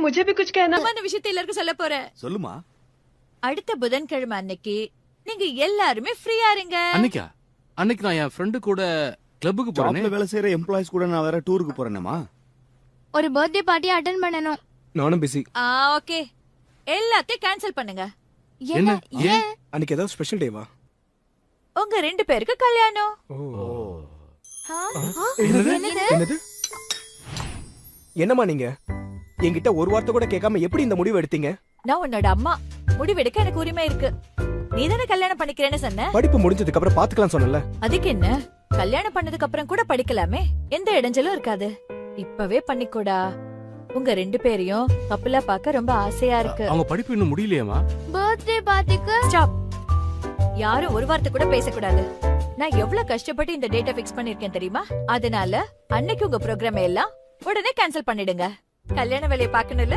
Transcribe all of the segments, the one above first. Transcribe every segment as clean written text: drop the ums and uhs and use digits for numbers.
मुझे भी कुछ कहना। அந்த விஷயத்தை எல்லாருக்கும் சொல்ல போறேன். சொல்லுமா. அடுத்த புதன்கிழமை அன்னைக்கு நீங்க எல்லாருமே ஃப்ரீயா இருங்க. அன்னைக்கு நான் என் ஃப்ரெண்டு கூட கிளப்புக்கு போறேன். ஜாப்ல வேலை செய்யற எம்ப்ளாயிஸ் கூட நான் வேற டூருக்கு போறேனேமா. ஒரு பர்த்டே பார்ட்டி அட்டெண்ட் பண்ணனும். நானும் பிஸி. ஓகே. எல்லாத்தையும் கேன்சல் பண்ணுங்க. என்ன? ஏன்? அன்னைக்கு ஏதாவது ஸ்பெஷல் டேவா? உங்க 2 பேருக்கு கல்யாணம். என்னது? என்னம்மா நீங்க என்கிட்ட ஒரு வார்த்தை கூட கேட்காம எப்படி இந்த முடிவு எடுத்தீங்க? நான் உன்னோட அம்மா. முடிவெடுக்க எனக்கு உரிமை இருக்கு. நீதானே கல்யாணம் பண்ணிக்கிறேன்னு சொன்ன. படிப்பு முடிஞ்சதுக்கு அப்புறம் பாத்துக்கலாம் சொன்னல. அதுக்கு என்ன? கல்யாணம் பண்ணதுக்கு அப்புறம் கூட படிக்கலாமே. எந்த இடைஞ்சலும் இருக்காது. இப்பவே பண்ணிக்கூடா. உங்க 2 பேரையும் கப்பலா பார்க்க ரொம்ப ஆசையா இருக்கு. அவங்க படிப்பு இன்னும் முடியலையாமா? பர்த்டே பார்ட்டிக்கு ஸ்டாப். யாரும் ஒரு வார்த்தை கூட பேசக்கூடாது. நான் எவ்வளவு கஷ்டப்பட்டு இந்த டேட்டை ஃபிக்ஸ் பண்ணிருக்கேன் தெரியுமா? அதனால அன்னைக்கு உங்க ப்ரோக்ராம் எல்லாம் உடனே கேன்சல் பண்ணிடுங்க. கல்யாண வேலையை பார்க்கணும்ல.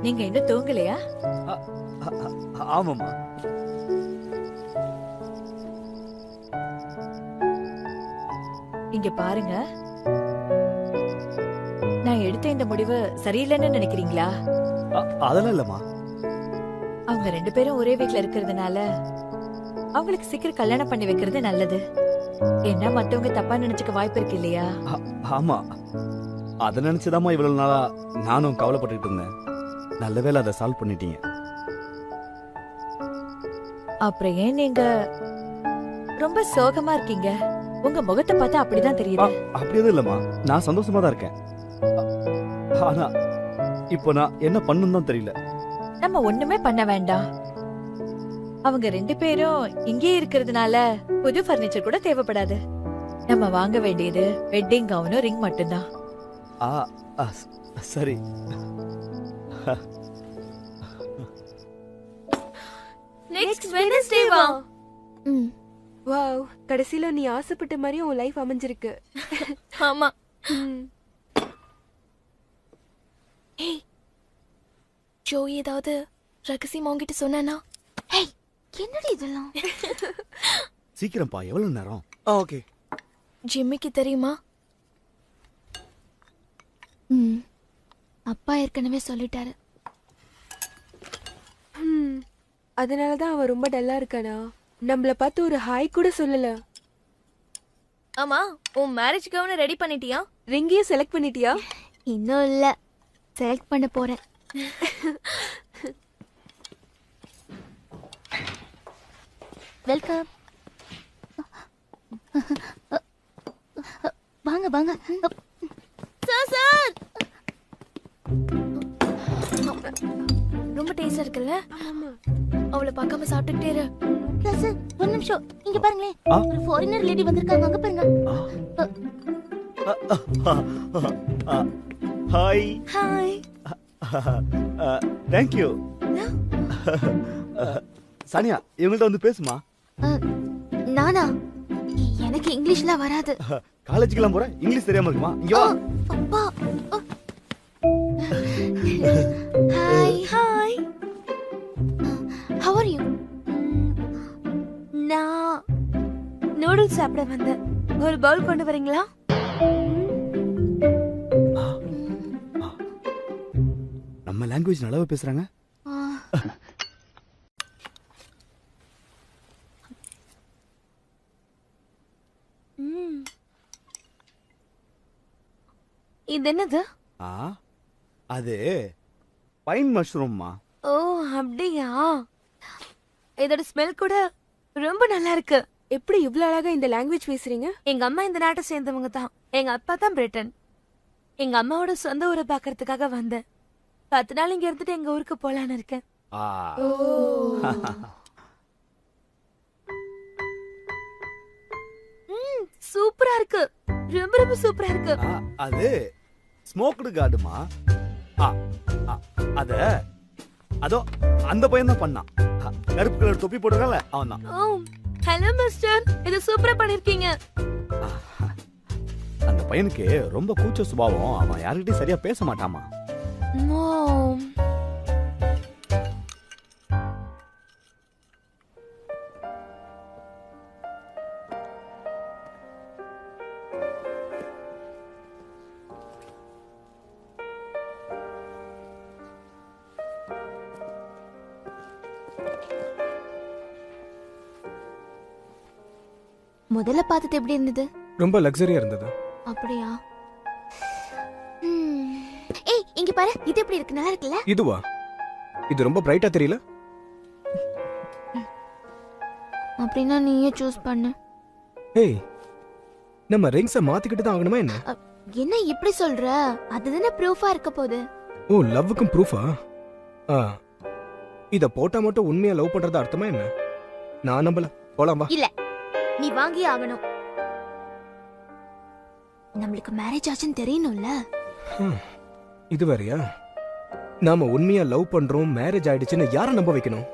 நீங்க இன்னும் தூங்கலையா? ஆமாமா. இங்க பாருங்க, நான் எடுத்த இந்த முடிவு சரியில்லைன்னு நினைக்கிறீங்களா? அதெல்லாம் இல்லம்மா. அவங்க 2 பேரும் ஒரே வீட்ல இருக்கிறதுனால அவங்களுக்கு சீக்கிரம் கல்யாணம் பண்ணி வைக்கிறது நல்லது. என்ன மத்தவங்க தப்பா நினைச்சுக்க வாய்ப்பு இருக்கு இல்லையா? ஆமா, அத நினைச்சுதாம்மா இவ்வளவு நாளா நானும் கவலைப்பட்டுட்டு இருந்தேன். நல்ல வேளை அதை சால்வ் பண்ணிட்டீங்க. அப்புறம் ஏன் நீங்க ரொம்ப சோகமா இருக்கீங்க? உங்க முகத்தை பார்த்தா அப்படிதான் தெரியுது. அப்படி எதுவும் இல்லம்மா, நான் சந்தோஷமா தான் இருக்கேன். ஆனா இப்போ நான் என்ன பண்ணணும் தான் தெரியல. நம்ம ஒண்ணுமே பண்ண வேண்டாம். அவங்க 2 பேரும் இங்கே இருக்கிறதுனால புது பர்னிச்சர் கூட தேவைப்படாது. நம்ம வாங்க வேண்டியது வெட்டிங் கவுனும் ரிங் மட்டும்தான். சரி. நெக்ஸ்ட் வெட்னஸ்டே வா. வாவ், கடைசில நீ ஆசைப்பட்ட மாதிரி உன் லைஃப் அமைஞ்சிருக்கு. ஆமா. ஏய், ஜோ ஏதாவது ரகசியம் உன்கிட்ட சொன்னானா? ஏய், என்னடி இதெல்லாம்? சீக்கிரம்ப்பா, எவ்வளவு நேரம்? ஓகே. ஜிம்மிக்கு தெரியுமா? அப்பா ஏற்கனவே சொல்லிட்டாரு. அதனாலதான் அவன் ரொம்ப டல்லா இருக்கானா? நம்மள பார்த்து ஒரு ஹாய் கூட சொல்லல. ஆமா, உன் மேரேஜ் கவுன ரெடி பண்ணிட்டியா? ரிங்கையும் செலக்ட் பண்ணிட்டியா? இன்னும் இல்ல, செலக்ட் பண்ண போறேன். வெல்கம். வாங்க வாங்க. சார் சார், ரொம்ப டேஸ்டா இருக்குல்ல? ஆமா. அவளை பார்க்காம சாப்பிட்டுட்டே இரு. சார், ஒரு நிமிஷம் இங்க பாருங்களேன். ஒரு ஃபாரினர் லேடி வந்திருக்காங்க, அங்க பாருங்க. Hi. Hi. Thank you. Sania, இவங்கள்ட்ட வந்து பேசுமா. நானா? எனக்கு இங்கிலீஷ்லாம் வராது. காலேஜுக்குலாம் போறேன், இங்கிலீஷ் தெரியாம இருக்குமா? இங்க வா. அப்பா. Hi hi. How are you? நான் நூடுல்ஸ் சாப்பிட வந்தேன். ஒரு பவுல் கொண்டு வரீங்களா? நம்ம லாங்குவேஜ் நல்லாவே பேசுறாங்க. இது என்னது? அது பைன் மஷ்ரூம்மா. ஓ, அப்படியா? இதோட ஸ்மெல் கூட ரொம்ப நல்லா இருக்கு. எப்படி இவ்ளோ அழகா இந்த லாங்குவேஜ் பேசுறீங்க? எங்க அம்மா இந்த நாட்டை சேர்ந்தவங்க தான். எங்க அப்பா தான் பிரிட்டன். எங்க அம்மாவோட சொந்த ஊரை பாக்குறதுக்காக வந்தேன். 10 நாள் இங்க இருந்துட்டு எங்க ஊருக்கு போலான்னு இருக்கேன். சூப்பரா இருக்கு, ரொம்ப ரொம்ப சூப்பரா இருக்கு. அது ஸ்மோக்டு கார்டுமா. ஆ, ஆ, அத அதோ அந்த பையன் தான் பண்ணான். கருப்பு கலர் தொப்பி போட்டுருக்கல அவன் தான். ஓ ஹலோ மிஸ்டர், இது சூப்பரா பண்ணிருக்கீங்க. அந்த பையனுக்கு ரொம்ப கூச்ச சுபாவம். அவன் யாருக்கிட்டையும் சரியா பேச மாட்டாமா. ஓ முதல்ல பார்த்தது எப்படி இருந்தது? ரொம்ப லக்ஸரியா இருந்தது. அப்படியா? ஏய் இங்க பாரு, இது எப்படி இருக்கு? நல்லா இருக்குல்ல? இதுவா? இது ரொம்ப பிரைட்டா தெரியல. அப்படின்னா நீயே சூஸ் பண்ணு. ஏய், நம்ம ரிங்ஸை மாத்திக்கிட்டு தான் ஆகணுமா என்ன? என்ன இப்படி சொல்ற? அதுதானே ப்ரூஃபா இருக்க போகுது. ஓ, லவ்வுக்கும் ப்ரூஃபா? இத போட்டா மட்டும் உண்மையா லவ் பண்றது அர்த்தமா என்ன? நான் நம்பல. போலாம் வா. இல்ல, நீ வாங்கி ஆகணும். நம்மளுக்கு மேரேஜ் ஆச்சுன்னு தெரியணும்ல. இது வேறயா? நாம உண்மையா லவ் பண்றோம், மேரேஜ் ஆயிடுச்சுன்னு யாரை நம்ப வைக்கணும்?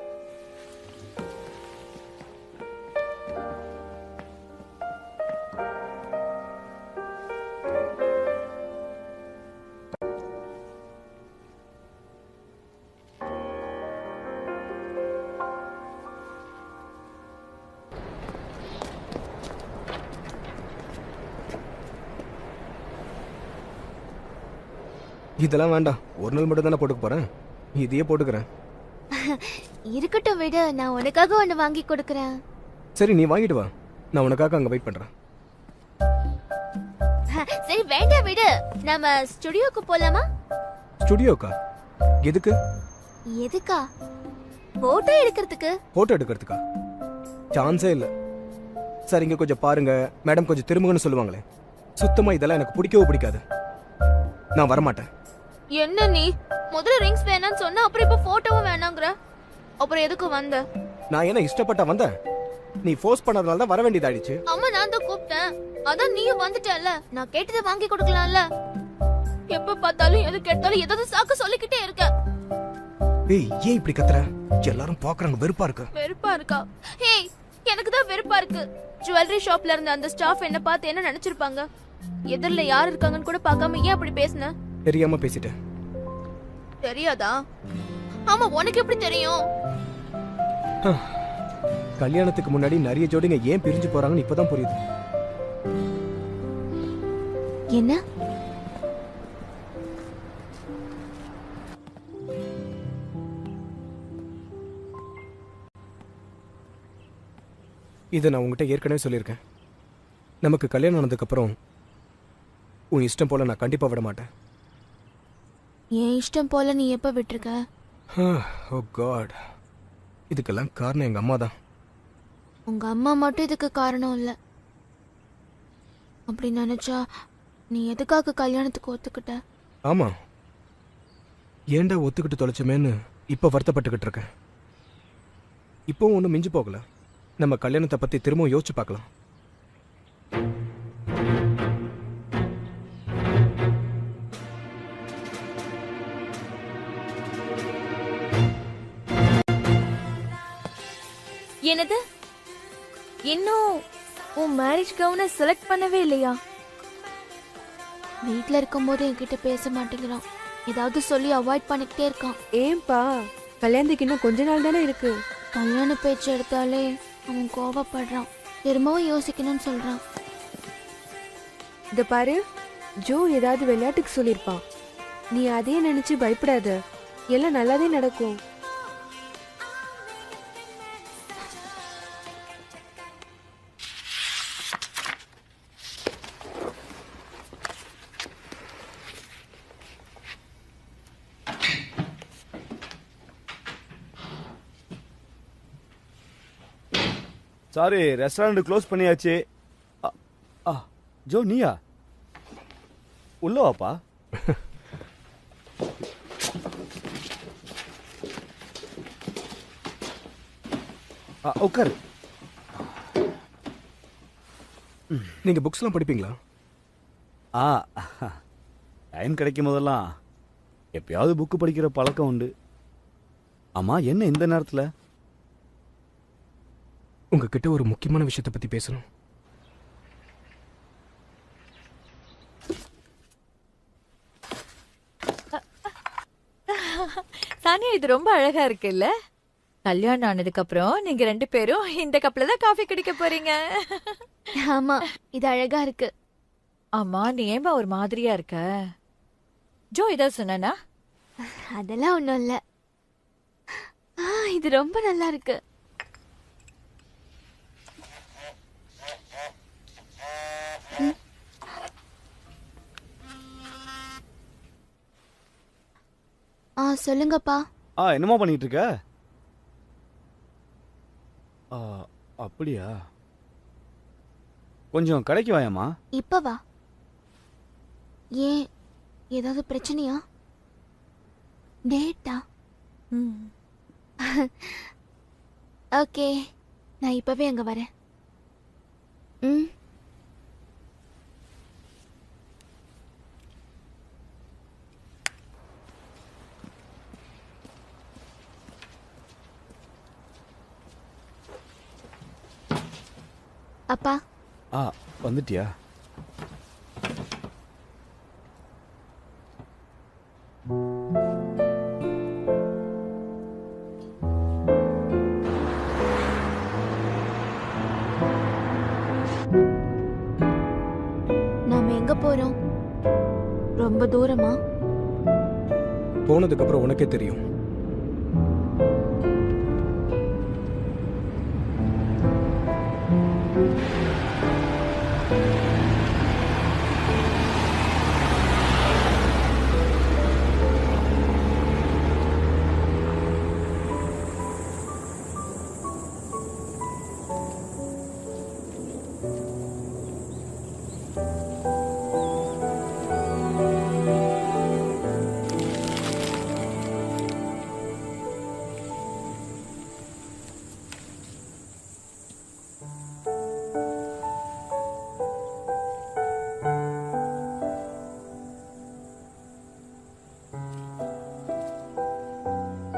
இதெல்லாம் வேண்டாம். ஒரு நாள் மட்டும் தானே போட்டுக்க போறேன். இதையே போட்டுக்கிறேன். இருக்கட்டும் விடு, நான் உனக்காக ஒண்ணு வாங்கி கொடுக்கறேன். சரி, நீ வாங்கிட்டு வா. நான் உனக்காக அங்க வெயிட் பண்றேன். சரி வேண்டாம் விடு, நாம ஸ்டுடியோக்கு போலாமா? ஸ்டுடியோக்கா? எதுக்கு? எதுக்கா? போட்டோ எடுக்கிறதுக்கு. போட்டோ எடுக்கிறதுக்கா? சான்ஸே இல்ல. சரி, இங்க கொஞ்சம் பாருங்க மேடம், கொஞ்சம் திரும்புங்கன்னு சொல்லுவாங்களே. சுத்தமா இதெல்லாம் எனக்கு பிடிக்கவே பிடிக்காது. நான் வரமாட்டேன். என்ன நீ முதல்ல ரிங்ஸ் வேணாம்னு சொன்ன, அப்புறம் இப்ப போட்டோவும் வேணாங்கற. அப்புறம் எதுக்கு வந்த? நான் என்ன இஷ்டப்பட்ட வந்தேன்? நீ ஃபோர்ஸ் பண்ணதுனால தான் வர வேண்டியதாயிடுச்சு. அம்மா நான் தான் கூப்பிட்டேன், அதான் நீயும் வந்துட்டல. நான் கேட்டதை வாங்கி கொடுக்கலாம்ல. எப்ப பார்த்தாலும் எது கேட்டாலும் ஏதாவது சாக்கு சொல்லிக்கிட்டே இருக்க. ஏய், ஏன் இப்படி கத்துற? எல்லாரும் பாக்குறாங்க, வெறுப்பா இருக்கு. வெறுப்பா இருக்கா? ஹேய், எனக்கு தான் வெறுப்பா இருக்கு. ஜுவல்லரி ஷாப்ல இருந்த அந்த ஸ்டாஃப் என்ன பார்த்து என்ன நினைச்சிருப்பாங்க? எதிரில யார் இருக்காங்கன்னு கூட பார்க்காம ஏன் அப்படி பேசுன? தெரியாம பேசிட்டேன். தெரியாதா? ஆமா, உனக்கு எப்படி தெரியும்? கல்யாணத்துக்கு முன்னாடி நிறைய ஜோடிங்க ஏன் பிரிஞ்சு போறாங்கன்னு இப்பதான் புரியுது. என்ன? இதை நான் உங்ககிட்ட ஏற்கனவே சொல்லியிருக்கேன். நமக்கு கல்யாணம் ஆனதுக்கு அப்புறம் உன் இஷ்டம் போல நான் கண்டிப்பா விட மாட்டேன். என் இஷ்டம் போல நீ எப்ப விட்டுருக்க? ஓ காட், இதுக்கெல்லாம் காரணம் எங்க அம்மா தான். உங்க அம்மா மட்டும் இதுக்கு காரணம் இல்ல. அப்படி நினைச்சா நீ எதுக்காக கல்யாணத்துக்கு ஒத்துக்கிட்ட? ஆமா, ஏன்டா ஒத்துக்கிட்டு தொலைச்சமேன்னு இப்ப வருத்தப்பட்டுக்கிட்டு இருக்கேன். இப்பவும் ஒன்றும் மிஞ்சி போகல. நம்ம கல்யாணத்தை பத்தி திரும்பவும் யோசிச்சு பார்க்கலாம். என்னது? இன்னும் உன் மேரேஜ் கவுனை செலக்ட் பண்ணவே இல்லையா? வீட்ல இருக்கும்போது என்கிட்ட பேச மாட்டேங்கிறான். ஏதாவது சொல்லி அவாய்ட் பண்ணிக்கிட்டே இருக்கான். ஏன்பா, கல்யாணத்துக்கு இன்னும் கொஞ்ச நாள் தானே இருக்கு. கல்யாண பேச்சு எடுத்தாலே அவன் கோவப்படுறான். திரும்பவும் யோசிக்கணும்னு சொல்றான். இத பாரு, ஜோ ஏதாவது விளையாட்டுக்கு சொல்லிருப்பான். நீ அதையே நினைச்சு பயப்படாத. எல்லாம் நல்லாதே நடக்கும். சாரி, ரெஸ்டாரண்ட் க்ளோஸ் பண்ணியாச்சு. ஜோ, நீயா? உள்ள வாப்பா. உட்காரு. நீங்க புக்ஸ்லாம் படிப்பீங்களா? டைம் கிடைக்கும் போதெல்லாம் எப்பயாவது புக்கு படிக்கிற பழக்கம் உண்டு. அம்மா என்ன இந்த நேரத்துல? உங்ககிட்ட ஒரு முக்கியமான விஷயத்தை பத்தி பேசணும். சானியா, இது ரொம்ப அழகா இருக்குல்ல? கல்யாணம் ஆனதுக்கு அப்புறம் நீங்க 2 பேரும் இந்த கப்ல தான் காஃபி குடிக்க போறீங்க. ஆமா, இது அழகா இருக்கு. ஆமா, நீ ஏன்பா ஒரு மாதிரியா இருக்க? ஜோ ஏதாவது சொன்னானா? அதெல்லாம் ஒண்ணும் இல்ல. இது ரொம்ப நல்லா இருக்கு. சொல்லுங்கப்பா. என்னமா பண்ணிட்டு இருக்க? அப்படியா? கொஞ்சம் கடைக்கு வாயாமா. இப்ப வா. ஏன், ஏதாவது பிரச்சனையா? டேட்டா? ஓகே, நான் இப்பவே அங்க வரேன். ம். அப்பா. வந்துட்டியா? நாம எங்க போறோம்? ரொம்ப தூரமா? போனதுக்கு அப்புறம் உனக்கே தெரியும்.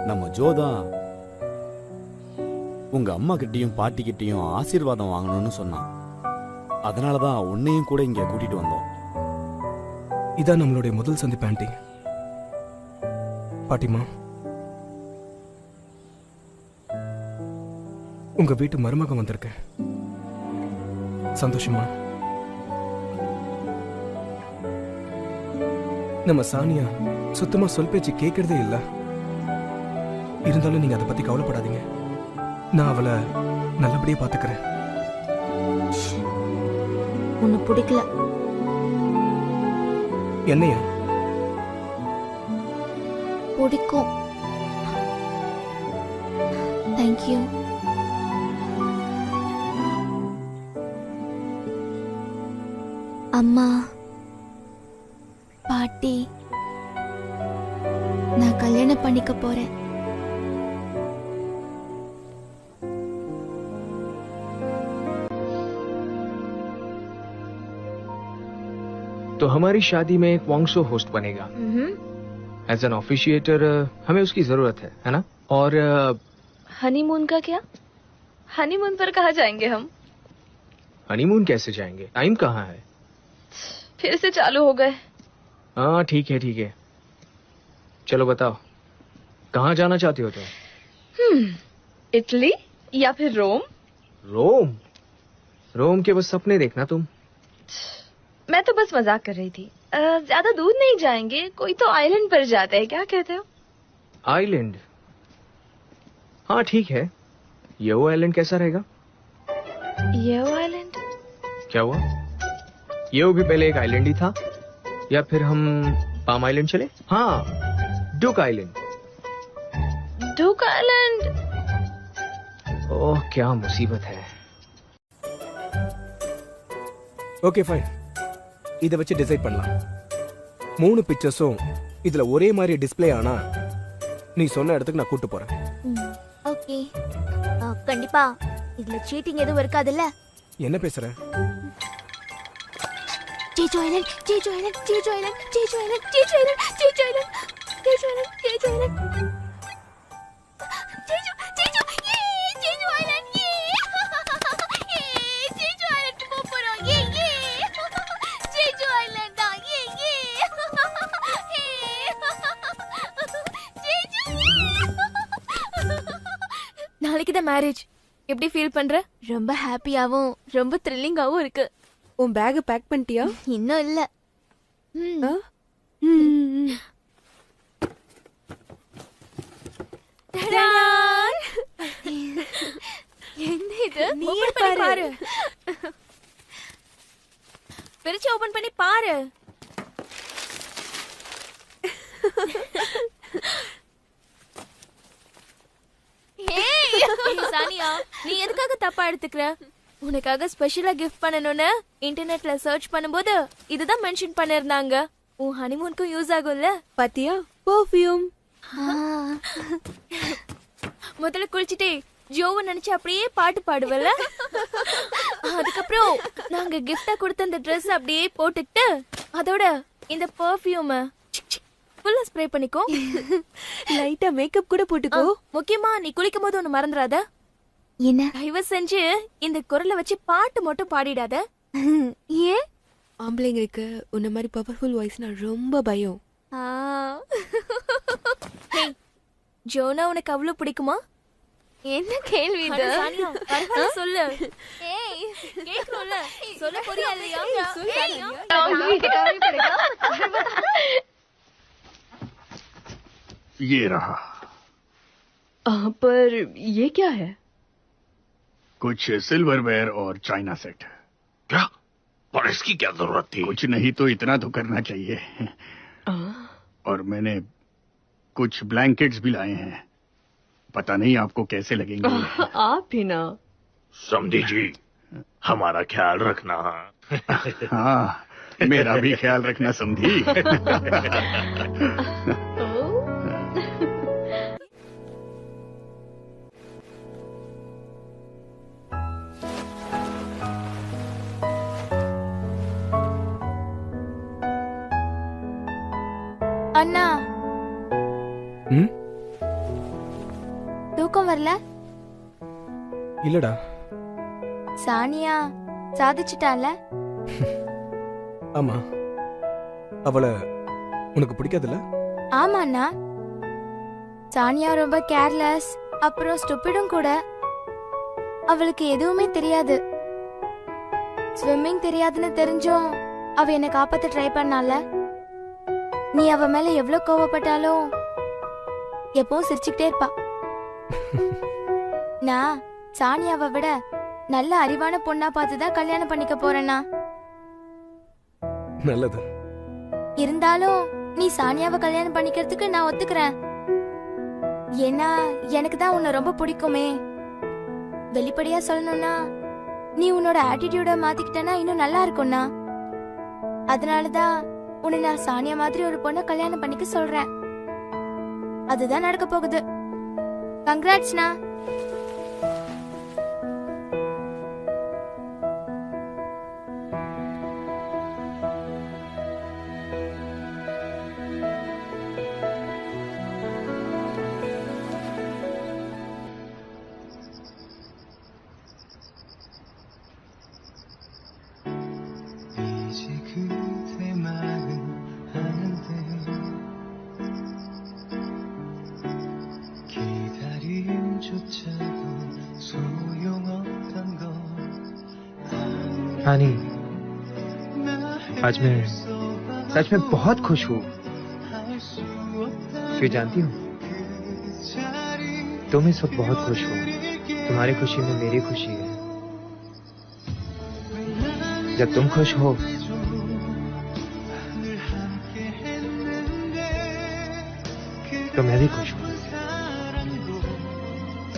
நம்ம ஜோதான் உங்க அம்மா கிட்டயும் பாட்டி கிட்டயும் ஆசீர்வாதம் வாங்கணும்னு சொன்னான். அதனாலதான் உன்னையும் கூட இங்க கூட்டிட்டு வந்தோம். இதான் நம்மளுடைய முதல் சந்திப்பு ஆண்டி. பாட்டிமா, உங்க வீட்டு மருமகன் வந்திருக்கேன். சந்தோஷமா? நம்ம சானியா சுத்தமா சொல் பேச்சு கேட்கறதே இல்ல. இருந்தாலும் நீங்க அதை பத்தி கவலைப்படாதீங்க. நான் அவளை நல்லபடியா பாத்துக்கிறேன். உன்னை பிடிக்கல. என்னையா? பிடிக்கும். தேங்க்யூ. அம்மா, பாட்டி, நான் கல்யாணம் பண்ணிக்க போறேன். तो हमारी शादी में एक वॉन्ग होस्ट बनेगा. एज एन ऑफिशिएटर हमें उसकी जरूरत है ना? और हनीमून का क्या? हनीमून पर कहाँ जाएंगे हम? हनीमून कैसे जाएंगे? टाइम कहाँ है? फिर से चालू हो गए. हाँ ठीक है. चलो बताओ, कहाँ जाना चाहती हो तुम? इटली या फिर रोम? रोम के बस सपने देखना तुम. मैं तो बस मजाक कर रही थी. ज्यादा दूर नहीं जाएंगे, कोई तो आइलैंड पर जाते हैं, क्या कहते हो? आइलैंड? हाँ ठीक है. ये वो आइलैंड कैसा रहेगा? ये वो आइलैंड? क्या हुआ? ये वो भी पहले एक आइलैंड ही था, या फिर हम पाम आइलैंड चले? हाँ, डुक आइलैंड. डुक आइलैंड? ओह क्या मुसीबत है. ஓகே ஃபைன், இதை வச்சு டிசைட் பண்ணலாம். 3 பிக்சர்ஸும் இதுல ஒரே மாதிரி டிஸ்ப்ளே ஆனா நீ சொன்ன இடத்துக்கு நான் கூட்டு போறேன். ஓகே. கண்டிப்பா இதுல சீட்டிங் எதுவும் இருக்காதுல்ல? என்ன பேசுற? Jeju Island, Jeju Island, Jeju Island, Jeju Island, Jeju Island, Jeju Island. Jeju Island, Jeju Island. Jeju, Jeju, yay! Jeju Island, yay! Yay! Jeju Island போறோம், yay, yay! Jeju Island தான், yay, yay! Jeju, yay! நாளைக்கு தான் marriage. எப்படி feel பண்ற? ரொம்ப ஹாப்பியாவும் ரொம்ப த்ரில்லிங்காவும் இருக்கு. உன் பேக் பேக் பண்ணிட்டியா? இன்னும் இல்ல. ஆ? ம். என்ன இது? நீயே Open பண்ணி பாரு. பிரிச்சு ஓபன் பண்ணி பாரு. ஏய் சானியா, நீ எதுக்காக தப்பா எடுத்துக்கற? உனக்காக ஸ்பெஷலா கிஃப்ட் பண்ணனும்னு இன்டர்நெட்ல சர்ச் பண்ணும்போது இதுதான் மென்ஷன் பண்ணிருந்தாங்க. உன் ஹனிமூனுக்கும் யூஸ் ஆகும்ல. பாத்தியா? பெர்ஃப்யூம். முதல்ல குளிச்சிட்டே ஜோவை நினைச்சு அப்படியே பாட்டு பாடுவல. அதுக்கப்புறம் நாங்க கிஃப்டா கொடுத்த அந்த Dress அப்படியே போட்டுக்கிட்டு அதோட இந்த பெர்ஃப்யூம் ஃபுல்லா ஸ்ப்ரே பண்ணிக்கோ. லைட்டா மேக்கப் கூட போட்டுக்கோ. முக்கியமா நீ குளிக்கும் போது ஒன்னு மறந்துடாத. என்ன? தயவு செஞ்சு இந்த குரலை வச்சு பாட்டு மட்டும் பாடிடாத. ஏன்? ஆம்பளைங்களுக்கு உன்ன மாதிரி பவர்ஃபுல் வாய்ஸ்னா ரொம்ப பயம். ஹேய், ஜோனா உனக்கு அவ்வளவு பிடிக்குமா? என்ன கேள்வி இது? சானியா, பரவாயில்ல சொல்லு. ஏய், கேக்குறோம்ல. சொல்ல போறியா இல்லையா? ये रहा। पर ये क्या है? कुछ सिल्वरवेयर और चाइना सेट। क्या? पर इसकी क्या जरूरत थी? कुछ नहीं तो इतना तो करना चाहिए। और मैंने कुछ ब्लैंकेट्स भी लाए हैं, पता नहीं आपको कैसे लगेंगे। आप भी ना। समधी जी, हमारा ख्याल रखना। हाँ, मेरा भी ख्याल रखना समधी। அண்ணா, ம் தூக்கம் வரல? இல்லடா. சானியா சாதிச்சிட்டால? ஆமா, அவளை உனக்கு பிடிக்காதுல்ல? ஆமா அண்ணா, சானியா ரொம்ப கேர்லெஸ், அப்புறம் ஸ்டூபிடும் கூட. அவளுக்கு எதுவுமே தெரியாது. ஸ்விம்மிங் தெரியாதுன்னு தெரிஞ்சும் அவ என்னை காப்பாத்த ட்ரை பண்ணால. நீ அவ மேல எவ்வளவு கோவப்பட்டாலும் எப்பவும் சிரிச்சுக்கிட்டே இருப்பா. நான் சானியாவை விட நல்ல அறிவான பொண்ணா பார்த்துதான் கல்யாணம் பண்ணிக்க போறேன்னா. நல்லது. இருந்தாலும் நீ சானியாவை கல்யாணம் பண்ணிக்கிறதுக்கு நான் ஒத்துக்கிறேன். ஏன்னா எனக்கு தான் உன்னை ரொம்ப பிடிக்குமே. வெளிப்படையா சொல்லணும்னா நீ உன்னோட ஆட்டிடியூட மாத்திக்கிட்டனா இன்னும் நல்லா இருக்கும்னா. அதனாலதான் உன்னை நான் சானியா மாதிரி ஒரு பொண்ணை கல்யாணம் பண்ணிக்க சொல்றேன். அதுதான் நடக்க போகுது. கங்க்ராட்ஸ்னா. हानी, आज मैं सच में बहुत खुश हूँ। क्यों जानती हो? तुम इस वक्त बहुत खुश हो। तुम्हारी खुशी में मेरी खुशी है। जब तुम खुश हो तो मैं भी खुश हूँ।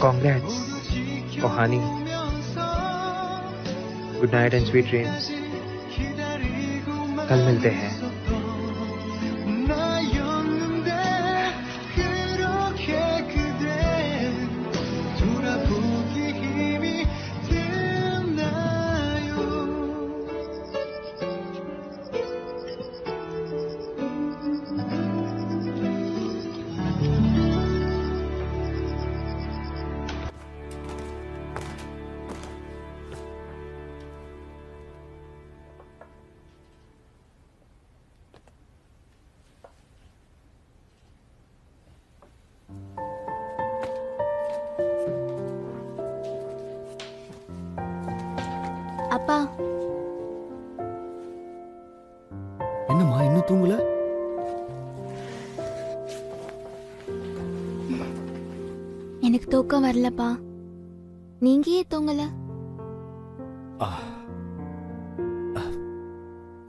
Congrats, honey. Good night and sweet dreams. कल मिलते हैं। அப்பா என்னம்மா இன்னும் தூங்கல? எனக்கு தூக்கம் வரலப்பா. நீங்க ஏன் தூங்கல?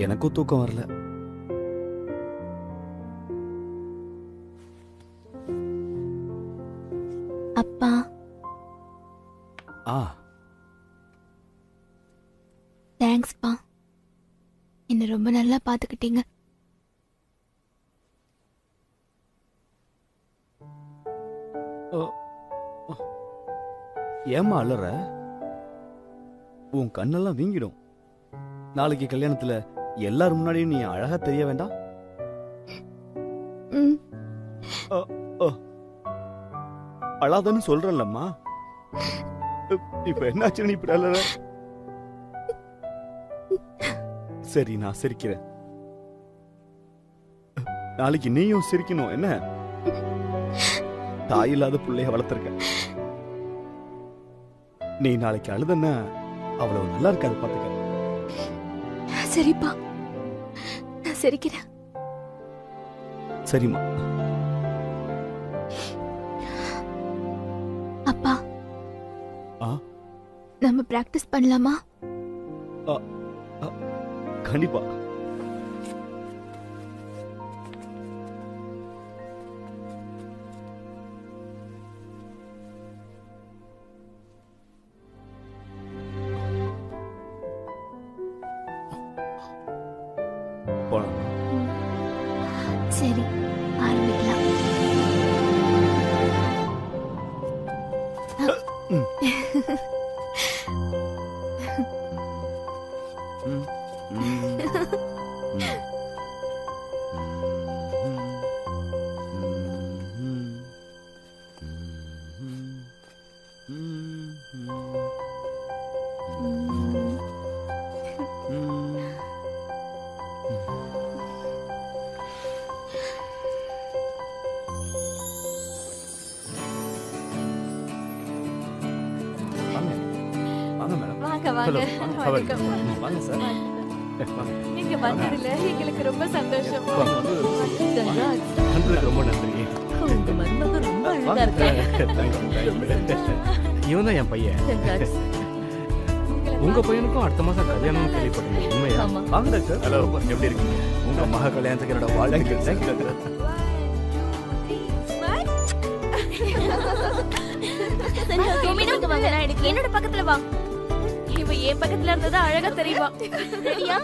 எனக்கும் தூக்கம் வரல. அப்பா தேங்க்ஸ்ப்பா. என்ன ரொம்ப நல்லா பாத்துக்கிட்டீங்க. ஏம்மா அலற? உன் கண்ணெல்லாம் வீங்கிடும். நாளைக்கு கல்யாணத்துல எல்லாரும் முன்னாடியும் நீ அழகா தெரிய வேண்டாம். அழாதன்னு சொல்றல்லம்மா. இப்ப என்னாச்சு நீ இப்படி அலற? சரி நான் சிரிக்கிறேன். நாளைக்கு நீயும் சிரிக்கணும். என்ன தாய் இல்லாத பிள்ளைய வளர்த்திருக்க. நீ நாளைக்கு அழுதன்னா அவ்வளவு நல்லா இருக்காது, பாத்துக்க. சரிப்பா, நான் சிரிக்கிறேன். சரிம்மா. அப்பா நம்ம பிராக்டிஸ் பண்ணலாமா? கண்டிப்பா. சரி, ஆரம்பிக்கலாம். நீங்க வந்ததுல எங்களுக்கு ரொம்ப சந்தோஷம். ரொம்ப நன்றி. உங்க மருமக ரொம்ப அழகா இருக்காங்க. இவன் தான் என் பையன். உங்க பையனுக்கும் அடுத்த மாசம் கல்யாணம் கேள்விப்பட்டேன். உண்மையா? வாங்க டாக்டர். ஹலோ, எப்படி இருக்கீங்க? உங்க மகா கல்யாணத்துக்கு என்னோட வாழ்த்துக்கள். Thank you doctor. என்னோட பக்கத்துல வா. இவ என் பக்கத்துல இருந்ததா அழகா தெரியுமா? ரெடியா?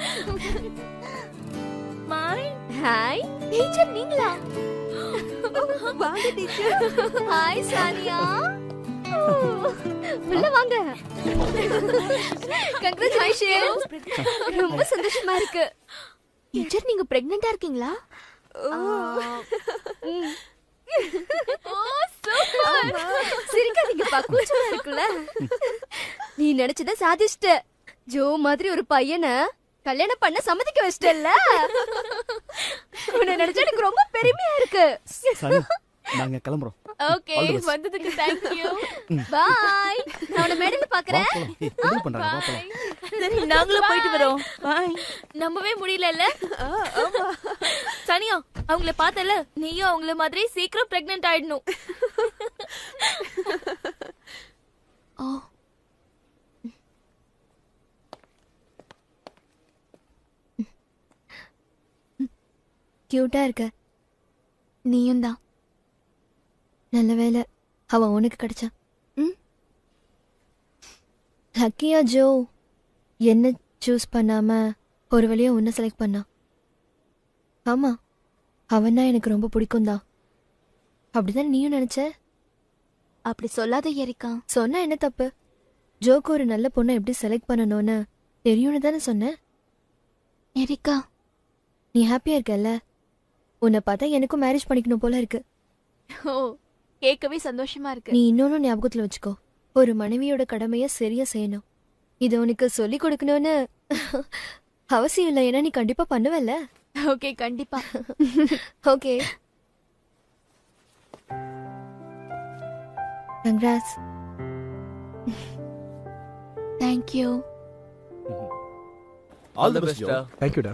ஹாய் டீச்சர், நீங்களா? வாங்க டீச்சர். ஹாய் சானியா. உள்ள வாங்க. கங்க்ராச்சுலேஷன்ஸ். ரொம்ப சந்தோஷமா இருக்கு. டீச்சர், நீங்க பிரெக்னன்ட்டா இருக்கீங்களா? சிரிக்காதீங்கப்பா, கூச்சமா இருக்குல்ல. நீ நினைச்சத சாதிச்சிட்ட. ஜோ மாதிரி ஒரு பையனை கல்யாணம் பண்ண சம்மதிக்க வச்சிட்டல்ல. உன்னை நினைச்சா எனக்கு ரொம்ப பெருமையா இருக்கு. சரி, நாங்க கிளம்புறோம். ஓகே, வந்ததுக்கு தேங்க் யூ. பை. நான் உன்னை மேடையில பார்க்கறேன். என்ன பண்றாங்க? வா போலாம். சரி, நாங்களும் போயிட்டு வரோம். பை. நம்பவே முடியலல்ல. ஆமா. சனியா, அவங்கள பார்த்தல, நீயும் அவங்கள மாதிரி சீக்கிரம் பிரெக்னன்ட் ஆயிடணும். ஓ. கியூட்டா இருக்க. நீயும் தான். நல்ல வேலை அவன் உனக்கு கிடைச்சான். லக்கியா ஜோ என்ன சூஸ் பண்ணாம ஒரு வழியா உன்னை செலக்ட் பண்ணான். ஆமா, அவனா எனக்கு ரொம்ப பிடிக்கும் தான். அப்படிதான் நீயும் நினைச்ச? அப்படி சொல்லாத எரிக்கா. சொன்னா என்ன தப்பு? ஜோக்கு ஒரு நல்ல பொண்ணை எப்படி செலக்ட் பண்ணணும்னு தெரியும்னு தானே சொன்னேன். எரிக்கா, நீ ஹாப்பியா இருக்கல்ல? உன்னை பார்த்தா எனக்கும் மேரேஜ் பண்ணிக்கணும் போல இருக்கு. ஓ, கேட்கவே சந்தோஷமா இருக்கு. நீ இன்னொன்னு ஞாபகத்துல வச்சுக்கோ. ஒரு மனைவியோட கடமைய சரியா செய்யணும். இது உனக்கு சொல்லி கொடுக்கணும்னு அவசியம் இல்லை. ஏன்னா நீ கண்டிப்பா பண்ணுவல்ல. ஓகே, கண்டிப்பா. Okay, congrats. Thank you. All the best Jo. தேங்க்யூடா.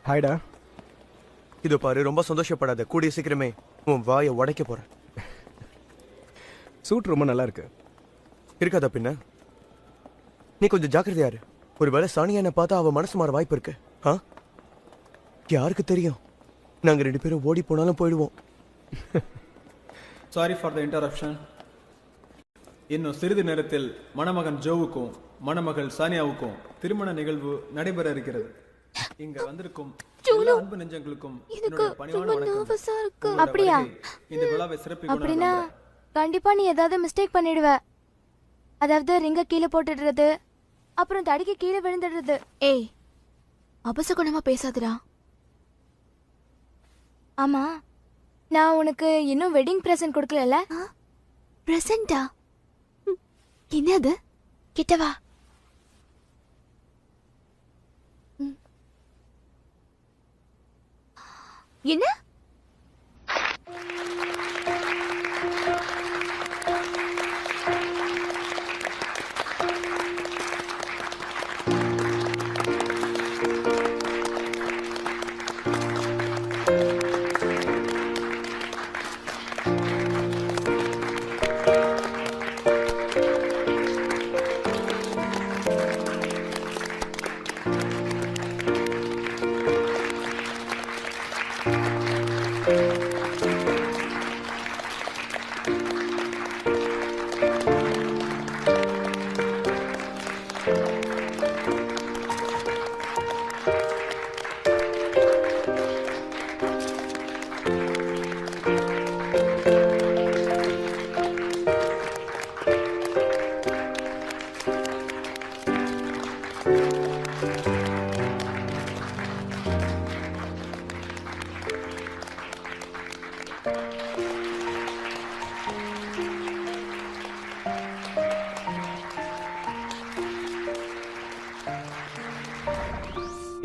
ஹாய்டா. இது பாரு, ரொம்ப சந்தோஷப்படாத. கூடிய சீக்கிரமே உன் வாயை உடைக்க போறேன். சூட் ரொம்ப நல்லா இருக்கு. இருக்காதா பின்ன? நீ கொஞ்சம் ஜாக்கிரதையா இரு. ஒருவேளை சானியா என்ன பார்த்தா அவ மனசு மாற வாய்ப்பு இருக்கு. யாருக்கு தெரியும்? நாங்க 2 பேரும் ஓடி போனாலும் போயிடுவோம். Sorry for the interruption. இன்னும் சிறிது நேரத்தில் மணமகன் ஜோவுக்கும் மணமகள் சானியாவுக்கும் திருமண நிகழ்வு நடைபெற இருக்கிறது. இங்க வந்திருக்கும் எல்லா அன்பு நெஞ்சங்களுக்கும் என்னுடைய பணிவான வணக்கம். அப்படியா? இந்த விழாவை சிறப்பிக்கணும். அப்படினா கண்டிப்பா நீ ஏதாவது மிஸ்டேக் பண்ணிடுவ. அதாவது ரிங்க கீழே போட்டுடுறது, அப்புறம் தடிக்கு கீழே விழுந்துடுறது. ஏய், அபசகுணமா பேசாதடா. ஆமா, நான் உனக்கு இன்னும் வெட்டிங் பிரசன்ட் கொடுக்கலல? பிரசன்ட்டா? என்னது? கிட்ட வா. என்ன?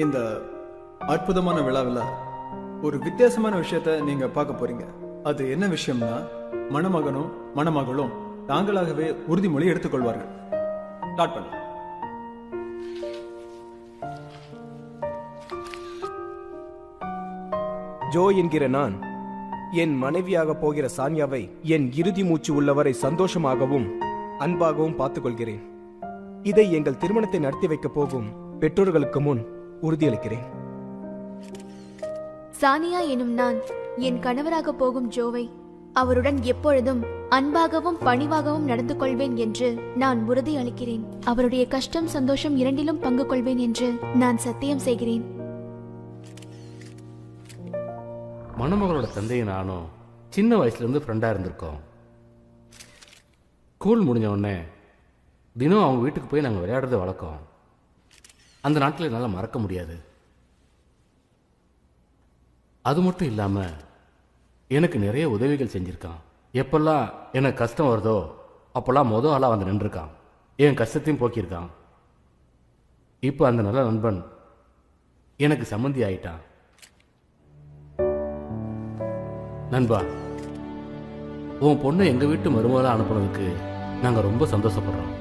இந்த அற்புதமான விழாவில் ஒரு வித்தியாசமான விஷயத்தை நீங்க பார்க்க போறீங்க. அது என்ன விஷயம்னா, மணமகனும் மணமகளும் தாங்களாகவே உறுதிமொழி எடுத்துக்கொள்வார்கள். ஸ்டார்ட் பண்ணு. ஜோ என்கிற நான் என் மனைவியாக போகிற சானியாவை என் இறுதி மூச்சு உள்ளவரை சந்தோஷமாகவும் அன்பாகவும் பார்த்துக் கொள்கிறேன். இதை எங்கள் திருமணத்தை நடத்தி வைக்கப் போகும் பெற்றோர்களுக்கு முன் உறுதியளிக்கிறேன். சானியா எனும் நான் என் கணவராக போகும் ஜோவை அவருடன் எப்பொழுதும் அன்பாகவும் பணிவாகவும் நடந்து கொள்வேன் என்று நான் உறுதி அளிக்கிறேன். அவருடைய கஷ்டம் சந்தோஷம் இரண்டிலும் பங்கு கொள்வேன் என்று நான் சத்தியம் செய்கிறேன். மணமகளோட தந்தையும் நானும் சின்ன வயசுல இருந்து ஃப்ரெண்டா இருந்திருக்கோம். ஸ்கூல் முடிஞ்ச உடனே தினம் அவங்க வீட்டுக்கு போய் நாங்கள் விளையாடுறது வழக்கம். அந்த நாட்டில் என்னால் மறக்க முடியாது. அது மட்டும் இல்லாமல் எனக்கு நிறைய உதவிகள் செஞ்சுருக்கான். எப்பெல்லாம் எனக்கு கஷ்டம் வருதோ அப்போல்லாம் ஆளாக வந்து நின்றுருக்கான். என் கஷ்டத்தையும் போக்கியிருக்கான். இப்போ அந்த நல்ல நண்பன் எனக்கு சம்மந்தி ஆயிட்டான். நண்பா, உன் பொண்ணை எங்கள் வீட்டு மருமகளாக அனுப்புனதுக்கு நாங்கள் ரொம்ப சந்தோஷப்படுறோம்.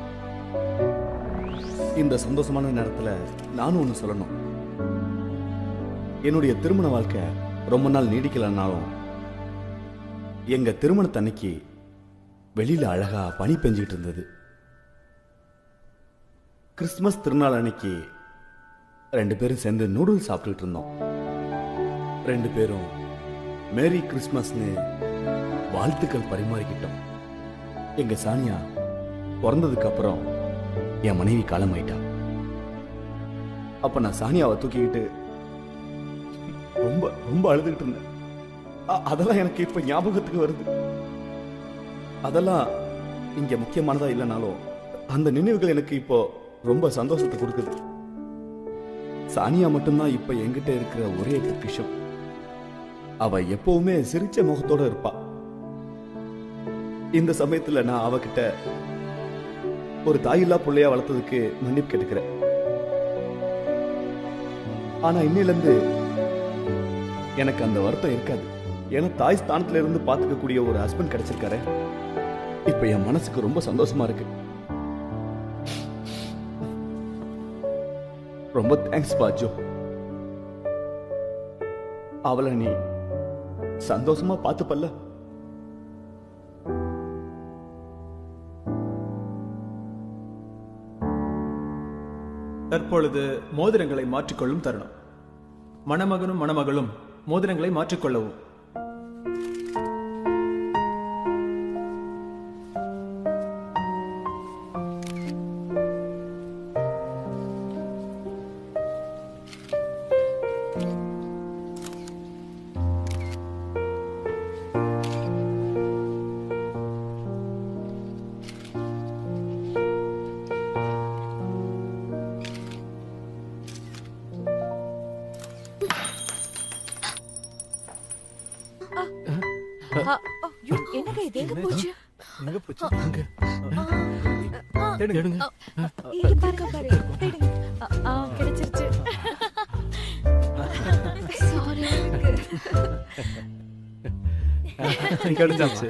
இந்த சந்தோஷமான நேரத்தில் நானும் ஒன்று சொல்லணும். என்னுடைய திருமண வாழ்க்கை ரொம்ப நாள் நீடிக்கலன்னாலும் எங்க திருமணத்தன்னைக்கு வெளியில அழகா பனி பெஞ்சிட்டு இருந்தது. கிறிஸ்துமஸ் திருநாள் அன்னைக்கு 2 பேரும் சேர்ந்து நூடுல்ஸ் சாப்பிட்டுட்டு இருந்தோம். 2 பேரும் மேரி கிறிஸ்மஸ்னு வாழ்த்துக்கள் பரிமாறிக்கிட்டோம். எங்க சானியா பிறந்ததுக்கு அப்புறம் என் மனைவி காலமாயிட்டா. அப்ப நான் சானியாவை தூக்கிக்கிட்டு ரொம்ப ரொம்ப அழுதுகிட்டு இருந்தேன். அதெல்லாம் எனக்கு இப்ப ஞாபகத்துக்கு வருது. அதெல்லாம் இங்க முக்கியமானதா இல்லைனாலும் அந்த நினைவுகள் எனக்கு இப்போ ரொம்ப சந்தோஷத்தை கொடுக்குது. சானியா மட்டும்தான் இப்ப என்கிட்ட இருக்கிற ஒரே பொக்கிஷம். அவ எப்பவுமே சிரிச்ச முகத்தோட இருப்பா. இந்த சமயத்துல நான் அவகிட்ட ஒரு தாயில்லா பிள்ளையா வளர்த்ததுக்கு மன்னிப்பு கேட்டுக்கிறேன். ஆனா இன்னிலிருந்து எனக்கு அந்த வருத்தம் இருக்காது. ஏன்னா தாய் ஸ்தானத்துல இருந்து பாத்துக்கக்கூடிய ஒரு ஹஸ்பண்ட் கிடைச்சிருக்காரு. இப்ப என் மனசுக்கு ரொம்ப சந்தோஷமா இருக்கு. ரொம்ப தேங்க்ஸ் பாஜு. அவளை நீ சந்தோஷமா பாத்துப்பல்ல? தற்பொழுது மோதிரங்களை மாற்றிக்கொள்ளும் தருணம். மணமகனும் மணமகளும் மோதிரங்களை மாற்றிக்கொள்ளவும். என்னங்க இது எங்க போச்சு? எங்க போச்சு? தேடுங்க. இங்க பாருங்க பாருங்க. தேடுங்க. கிடைச்சிருச்சு. சாரி. கிடைச்சிருச்சு.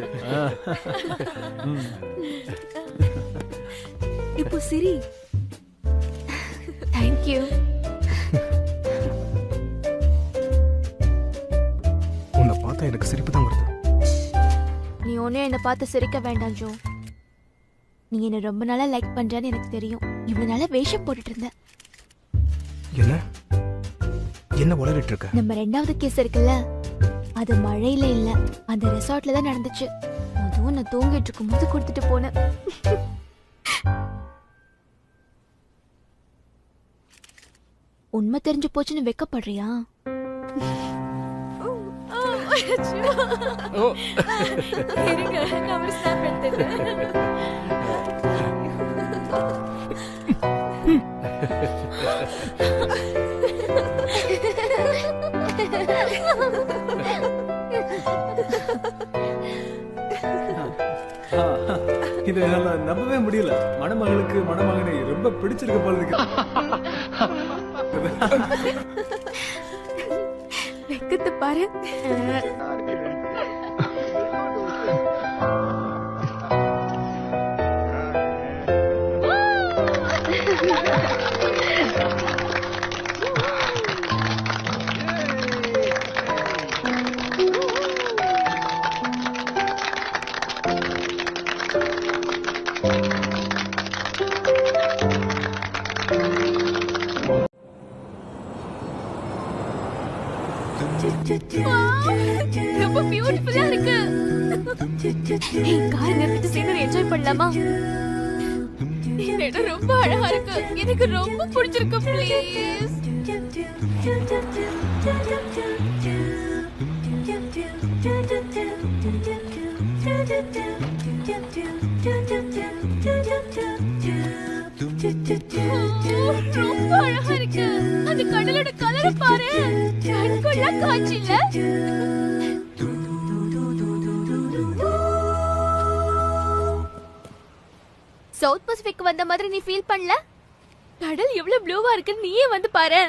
இப்போ சிரி. Thank you. உன்னை பார்த்தா எனக்கு சிரிப்பு தான் வருது. நீ ஒன்னும் என்னை பார்த்து சிரிக்க வேண்டாம் ஜோ. நீ என்ன ரொம்ப நாளா லைக் பண்றேன்னு எனக்கு தெரியும். இவ்வளவு நாளா வேஷம் போட்டுட்டு இருந்த. என்ன உளறிட்டு இருக்க? நம்ம 2வது கேஸ் இருக்குல்ல, அது மழையில இல்ல, அந்த ரெசார்ட்ல தான் நடந்துச்சு. அதுவும் நான் தூங்கிட்டு இருக்கும் போது கொடுத்துட்டு போனேன். உண்மை தெரிஞ்சு போச்சுன்னு வெக்கப்படுறியா? இருங்க, நான் ஒரு ஸ்னாப் எடுத்துக்கிறேன். இது என்னால நம்பவே முடியல. மணமகளுக்கு மணமகனை ரொம்ப பிடிச்சிருக்க போல இருக்கு. வெக்கத்தை பாரு. ரொம்ப பியூட்டிஃபுல்லா இருக்கு. கார் நிறுத்திட்டு சீனரி என்ஜாய் பண்ணலாமா? இந்த இடம் ரொம்ப அழகா இருக்கு. எனக்கு ரொம்ப பிடிச்சிருக்கு. ப்ளீஸ். ரொம்ப அழகா இருக்கு. அந்த கடலோட கலரை பாரு. கண்கொள்ளா காட்சி இல்ல? சவுத் பசிபிக் வந்த மாதிரி நீ ஃபீல் பண்ணல? கடல் எவ்வளவு ப்ளூவா இருக்குன்னு நீயே வந்து பாரு.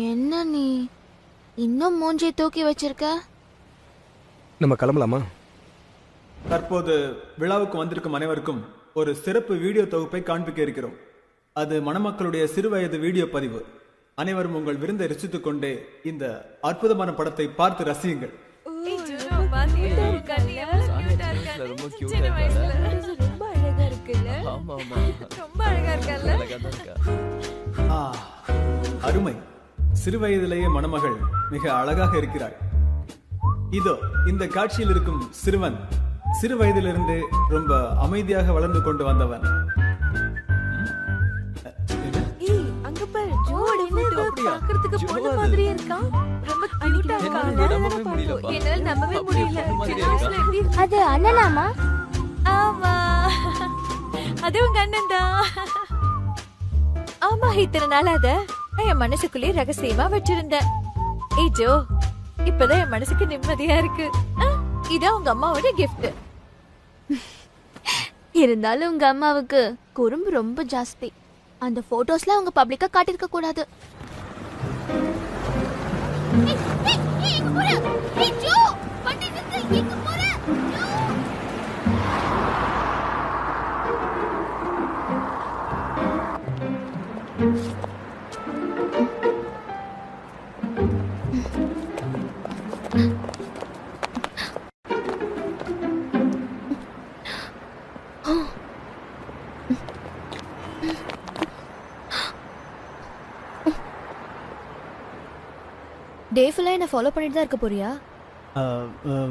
என்ன நீ இன்னும் மூஞ்சி தூக்கி வச்சிருக்க? நம்ம கிளம்பலாமா? தற்போது விழாவுக்கு வந்திருக்கும் அனைவருக்கும் ஒரு சிறப்பு வீடியோ தொகுப்பை காண்பிக்க இருக்கிறோம். அது மணமக்களுடைய சிறுவயது வீடியோ பதிவு. அனைவரும் உங்கள் விருந்தை ரசித்துக் கொண்டே இந்த அற்புதமான படத்தை பார்த்து ரசியுங்கள். அருமை. சிறுவயதிலேயே மணமகள் மிக அழகாக இருக்கிறாள். இதோ இந்த காட்சியில் இருக்கும் சிறுவன் சிறு வயதிலிருந்து ரொம்ப அமைதியாக வளர்ந்து கொண்டு வந்தவன். அங்க பாரு, ஜோடி போட்டோ பார்க்கிறதுக்கு பொண்ணு மாதிரியே இருக்கான். ரொம்ப கியூட்டா இருக்கான். என்னால நம்பவே முடியல. அது அண்ணனாமா? ஆமா, அது உங்க அண்ணன் தான். ஆமா, இத்தனை நாள் அத நான் என் மனசுக்குள்ளே ரகசியமா வச்சிருந்தேன். ஏய் ஜோ, இப்பதான் என் மனசுக்கு நிம்மதியா இருக்கு. இதான் உங்க அம்மாவோட கிஃப்ட். இருந்தாலும் உங்க அம்மாவுக்கு குறும்பு ரொம்ப ஜாஸ்தி. அந்த போட்டோஸ்ல அவங்க பப்ளிக்கா காட்டிருக்க கூடாது. டே ஃபுல்லா என்ன ஃபாலோ பண்ணிட்டு தான் இருக்க போறியா?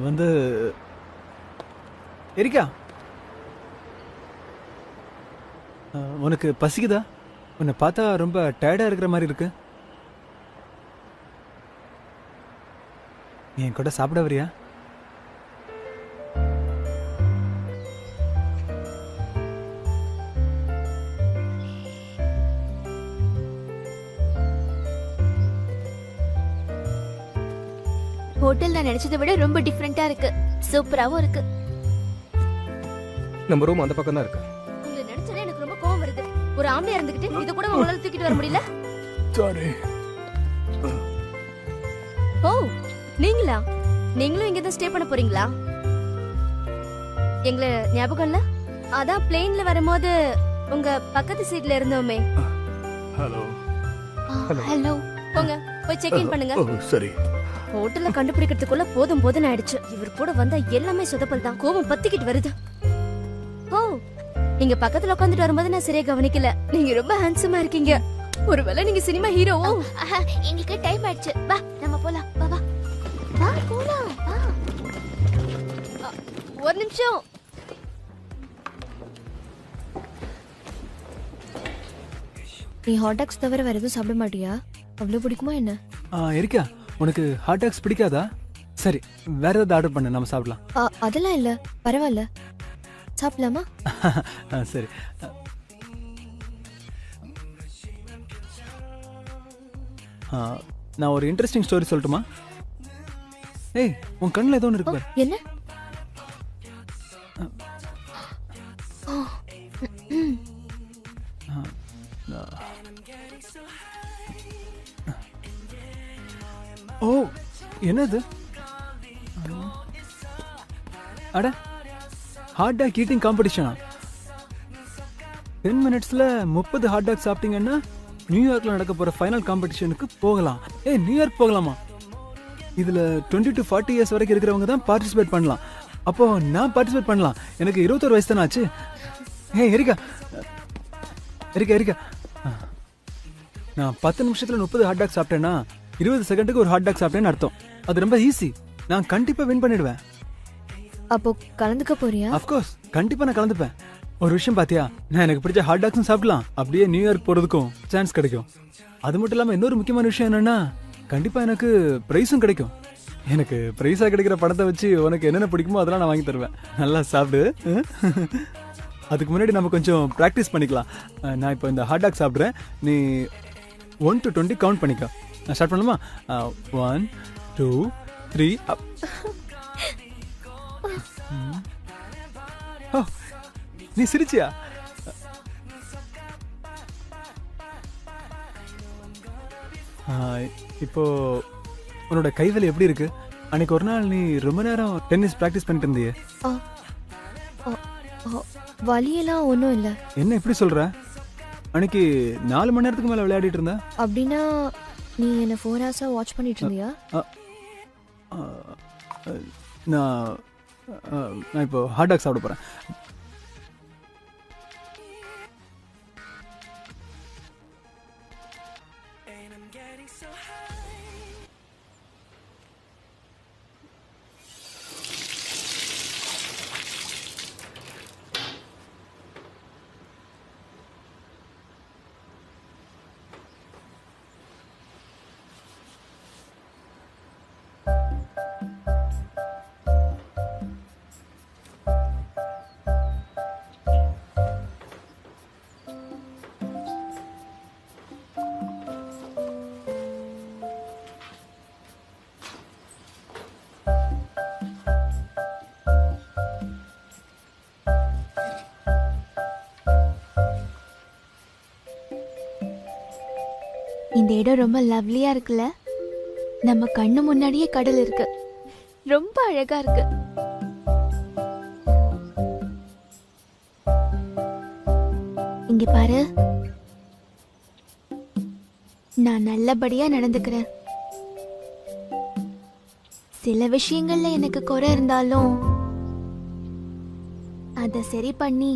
வந்து எரிக்கா, உனக்கு பசிக்குதா? உன்னை பார்த்தா ரொம்ப டயர்டா இருக்கிற மாதிரி இருக்கு. நீ என் கூட சாப்பிட வரியா? ஹோட்டல் நான் நினைச்சதை விட ரொம்ப டிஃபரெண்டா இருக்கு. சூப்பராவும் இருக்கு. நம்ம ரூம் அந்த பக்கம் தான் இருக்கு. உங்களை நினைச்சதே எனக்கு ரொம்ப கோவம் வருது. ஒரு ஆம்பளையா இருந்துகிட்டு இத கூட உங்களால தூக்கிட்டு வர முடியல. சாரி. ஓ, நீங்களா? நீங்களும் இங்க தான் ஸ்டே பண்ண போறீங்களா? எங்களை ஞாபகம் இல்ல? அதான் பிளேன்ல வரும்போது உங்க பக்கத்து சீட்ல இருந்தோமே. ஹலோ. ஹலோ. போங்க, போய் செக் இன் பண்ணுங்க. ஓ சரி. ஹோட்டல்ல கண்டுபிடிக்கிறதுக்குள்ள போதும் ஆயிடுச்சு. இவர் கூட வந்தா எல்லாமே சொதப்பல் தான். கோவம் பத்திக்கிட்டு வருது. ஓ, நீங்க பக்கத்துல உட்காந்துட்டு வரும்போது நான் சரியா கவனிக்கல. நீங்க ரொம்ப ஹேண்ட்ஸமா இருக்கீங்க. ஒருவேளை நீங்க சினிமா ஹீரோவோ? எங்களுக்கு டைம் ஆயிடுச்சு. வா நம்ம போலாம். வா வா வா போலாம். வா. ஒரு நிமிஷம். நீ ஹாட் டாக்ஸ் தவிர வேற எதுவும் சாப்பிட மாட்டியா? அவ்வளவு பிடிக்குமா என்ன? எரிக்கா, உனக்கு ஹாட் டாக்ஸ் பிடிக்காதா? சரி, வேற ஏதாவது ஆர்டர் பண்ணு, நம்ம சாப்பிடலாம். அதெல்லாம் இல்ல, பரவாயில்ல. சாப்பிடலாமா? சரி. நான் ஒரு இன்ட்ரெஸ்டிங் ஸ்டோரி சொல்லட்டுமா? ஏய், உன் கண்ணில் ஏதோ ஒன்று இருக்கு பாரு. என்ன? ஓ, என்னது? அட, ஹாட் டாக் ஈட்டிங் காம்படிஷனா? 10 மினிட்ஸ்ல 30 ஹாட் டாக் சாப்பிட்டீங்கன்னா நியூயார்க்ல நடக்க போற ஃபைனல் காம்படிஷனுக்கு போகலாம். ஏய், நியூயார்க் போகலாமா? இதுல 20 to 40 இயர்ஸ் வரைக்கும் இருக்கிறவங்க தான் பார்ட்டிசிபேட் பண்ணலாம். அப்போ நான் பார்ட்டிசிபேட் பண்ணலாம். எனக்கு 21 வயசு தானே ஆச்சு. ஏய் எரிக்கா, எரிக்கா, நான் 10 நிமிஷத்துல 30 ஹாட் டாக் சாப்பிட்டேன்னா 20 செகண்டுக்கு ஒரு ஹாட் டாக் சாப்பிட்டேன்னு அர்த்தம். அது ரொம்ப ஈஸி. நான் கண்டிப்பா வின் பண்ணிடுவேன். அப்போ கலந்துக்க போறியா? அஃப்கோர்ஸ், கண்டிப்பா நான் கலந்துப்பேன். ஒரு விஷயம் பாத்தியா, நான் எனக்கு பிடிச்ச ஹாட் டாக்ஸும் சாப்பிடலாம், அப்படியே நியூயார்க் போறதுக்கும் சான்ஸ் கிடைக்கும். அது மட்டும் இல்லாம இன்னொரு முக்கியமான விஷயம் என்னன்னா, கண்டிப்பா எனக்கு பிரைஸும் கிடைக்கும். எனக்கு பிரைஸா கிடைக்கிற பணத்தை வச்சு உனக்கு என்னென்ன பிடிக்குமோ அதெல்லாம் நான் வாங்கி தருவேன். நல்லா சாப்பிடு. அதுக்கு முன்னாடி நம்ம கொஞ்சம் ப்ராக்டிஸ் பண்ணிக்கலாம். நான் இப்போ இந்த ஹாட் டாக் சாப்பிட்றேன். நீ 1 to 20 கவுண்ட் பண்ணிக்க. நான் ஸ்டார்ட் பண்ணலாமா? 1 2 3 ஓ, நீ சிரிச்சியா? இப்போ உன்னோட கைவலி எப்படி இருக்கு? அன்னைக்கு ஒரு நாள் நீ ரொம்ப நேரம் டென்னிஸ் பிராக்டிஸ் பண்ணிட்டு இருந்தியே. வலியெல்லாம் ஒன்றும் இல்லை. என்ன இப்படி சொல்ற? அன்னைக்கு 4 மணி நேரத்துக்கு மேல விளையாடிட்டு இருந்த. அப்படின்னா நீ என்ன 4 hours வாட்ச் பண்ணிட்டு இருந்தியா? நான் இப்போ ஹாட் டாக் சாப்பிட போறேன். இந்த இடம் ரொம்ப லவ்லியா இருக்குல்ல? நம்ம கண்ணு முன்னாடியே கடல் இருக்கு. ரொம்ப அழகா இருக்கு. இங்க பாரு, நான் நல்லபடியா நடந்துக்கிறேன். சில விஷயங்கள்ல எனக்கு குறை இருந்தாலும் அத சரி பண்ணி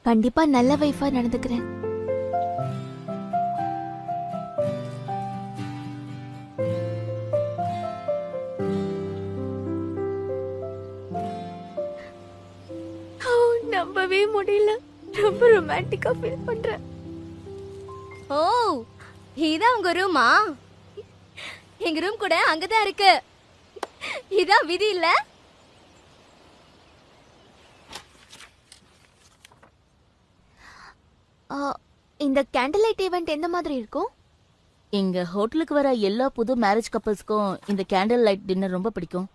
கண்டிப்பா நல்ல வைஃபா நடந்துக்கிறேன். நம்பவே முடியல. ரொம்ப ரொமான்டிக்கா ஃபீல் பண்றேன். ஓ, இதான் உங்க ரூமா? எங்க ரூம் கூட அங்கதான் இருக்கு. இதான் விதி இல்ல? இந்த கேண்டில் லைட் ஈவென்ட் எந்த மாதிரி இருக்கும்? எங்க ஹோட்டலுக்கு வர எல்லா புது மேரேஜ் கப்பல்ஸ்க்கும் இந்த கேண்டில் லைட் டின்னர் ரொம்ப பிடிக்கும்.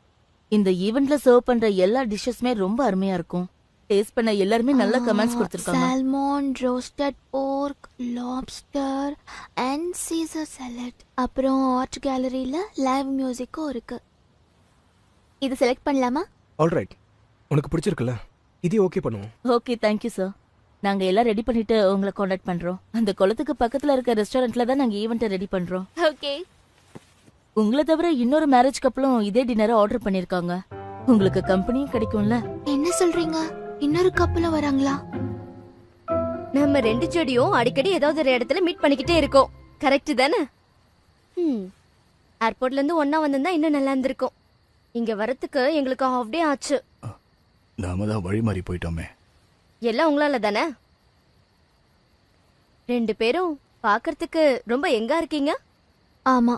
இந்த ஈவென்ட்ல சர்வ் பண்ற எல்லா டிஷ்ஷஸ்மே ரொம்ப அருமையா இருக்கும். டேஸ்ட் பண்ண எல்லாருமே நல்ல கமெண்ட்ஸ் கொடுத்திருக்காங்க. சால்மன், ரோஸ்டட் போர்க், லாப்ஸ்டர் அண்ட் சீசர் சாலட். அப்புறம் ஆர்ட் கேலரியில லைவ் மியூசிக்கும் இருக்கு. இது செலக்ட் பண்ணலாமா? ஆல்ரைட், உனக்கு பிடிச்சிருக்குல்ல? இதே ஓகே பண்ணுவோம். Okay, thank you sir. நாங்க எல்லாம் ரெடி பண்ணிட்டு உங்களை காண்டாக்ட் பண்றோம். அந்த குளத்துக்கு பக்கத்துல இருக்க ரெஸ்டாரண்ட்ல தான் நாங்க ஈவென்ட்டை ரெடி பண்றோம். ஓகே. உங்களை தவிர இன்னொரு மேரேஜ் கப்பலும் இதே டின்னரை ஆர்டர் பண்ணிருக்காங்க. உங்களுக்கு கம்பெனியும் கிடைக்கும்ல? என்ன சொல்றீங்க? இன்னொரு கப்பலும் வராங்களா? நம்ம ரெண்டு ஜோடியும் அடிக்கடி ஏதாவது ஒரு இடத்துல மீட் பண்ணிக்கிட்டே இருக்கோம். கரெக்ட் தானே? ஏர்போர்ட்ல இருந்து ஒன்னா வந்திருந்தா இன்னும் நல்லா இருந்திருக்கும். இங்க வரத்துக்கு எங்களுக்கு ஹாஃப் டே ஆச்சு. நாம தான் வழி மாறி போயிட்டோமே. எல்லாம் உங்களால தானே? ரெண்டு பேரும் பாக்குறதுக்கு ரொம்ப எங்கா இருக்கீங்க. ஆமா,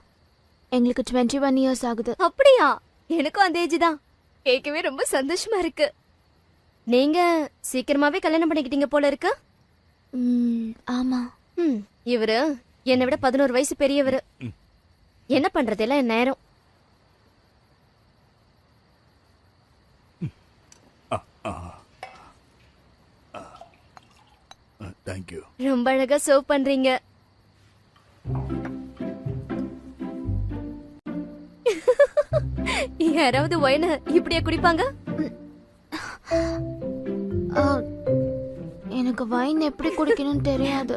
எங்களுக்கு 21 இயர்ஸ் ஆகுது. அப்படியா? எனக்கும் அந்த ஏஜ் தான். கேட்கவே ரொம்ப சந்தோஷமா இருக்கு. நீங்க சீக்கிரமாவே கல்யாணம் பண்ணிக்கிட்டீங்க போல இருக்கு. ஆமா. இவரு என்னை விட 11 வயசு பெரியவரு. என்ன பண்றது, எல்லாம் என் நேரம். Thank you. ரொம்ப அழகா சர்வ் பண்றீங்க. யாராவது ஒயின இப்படியே குடிப்பாங்க? எனக்கு வைன் எப்படி குடிக்கணும்னு தெரியாது.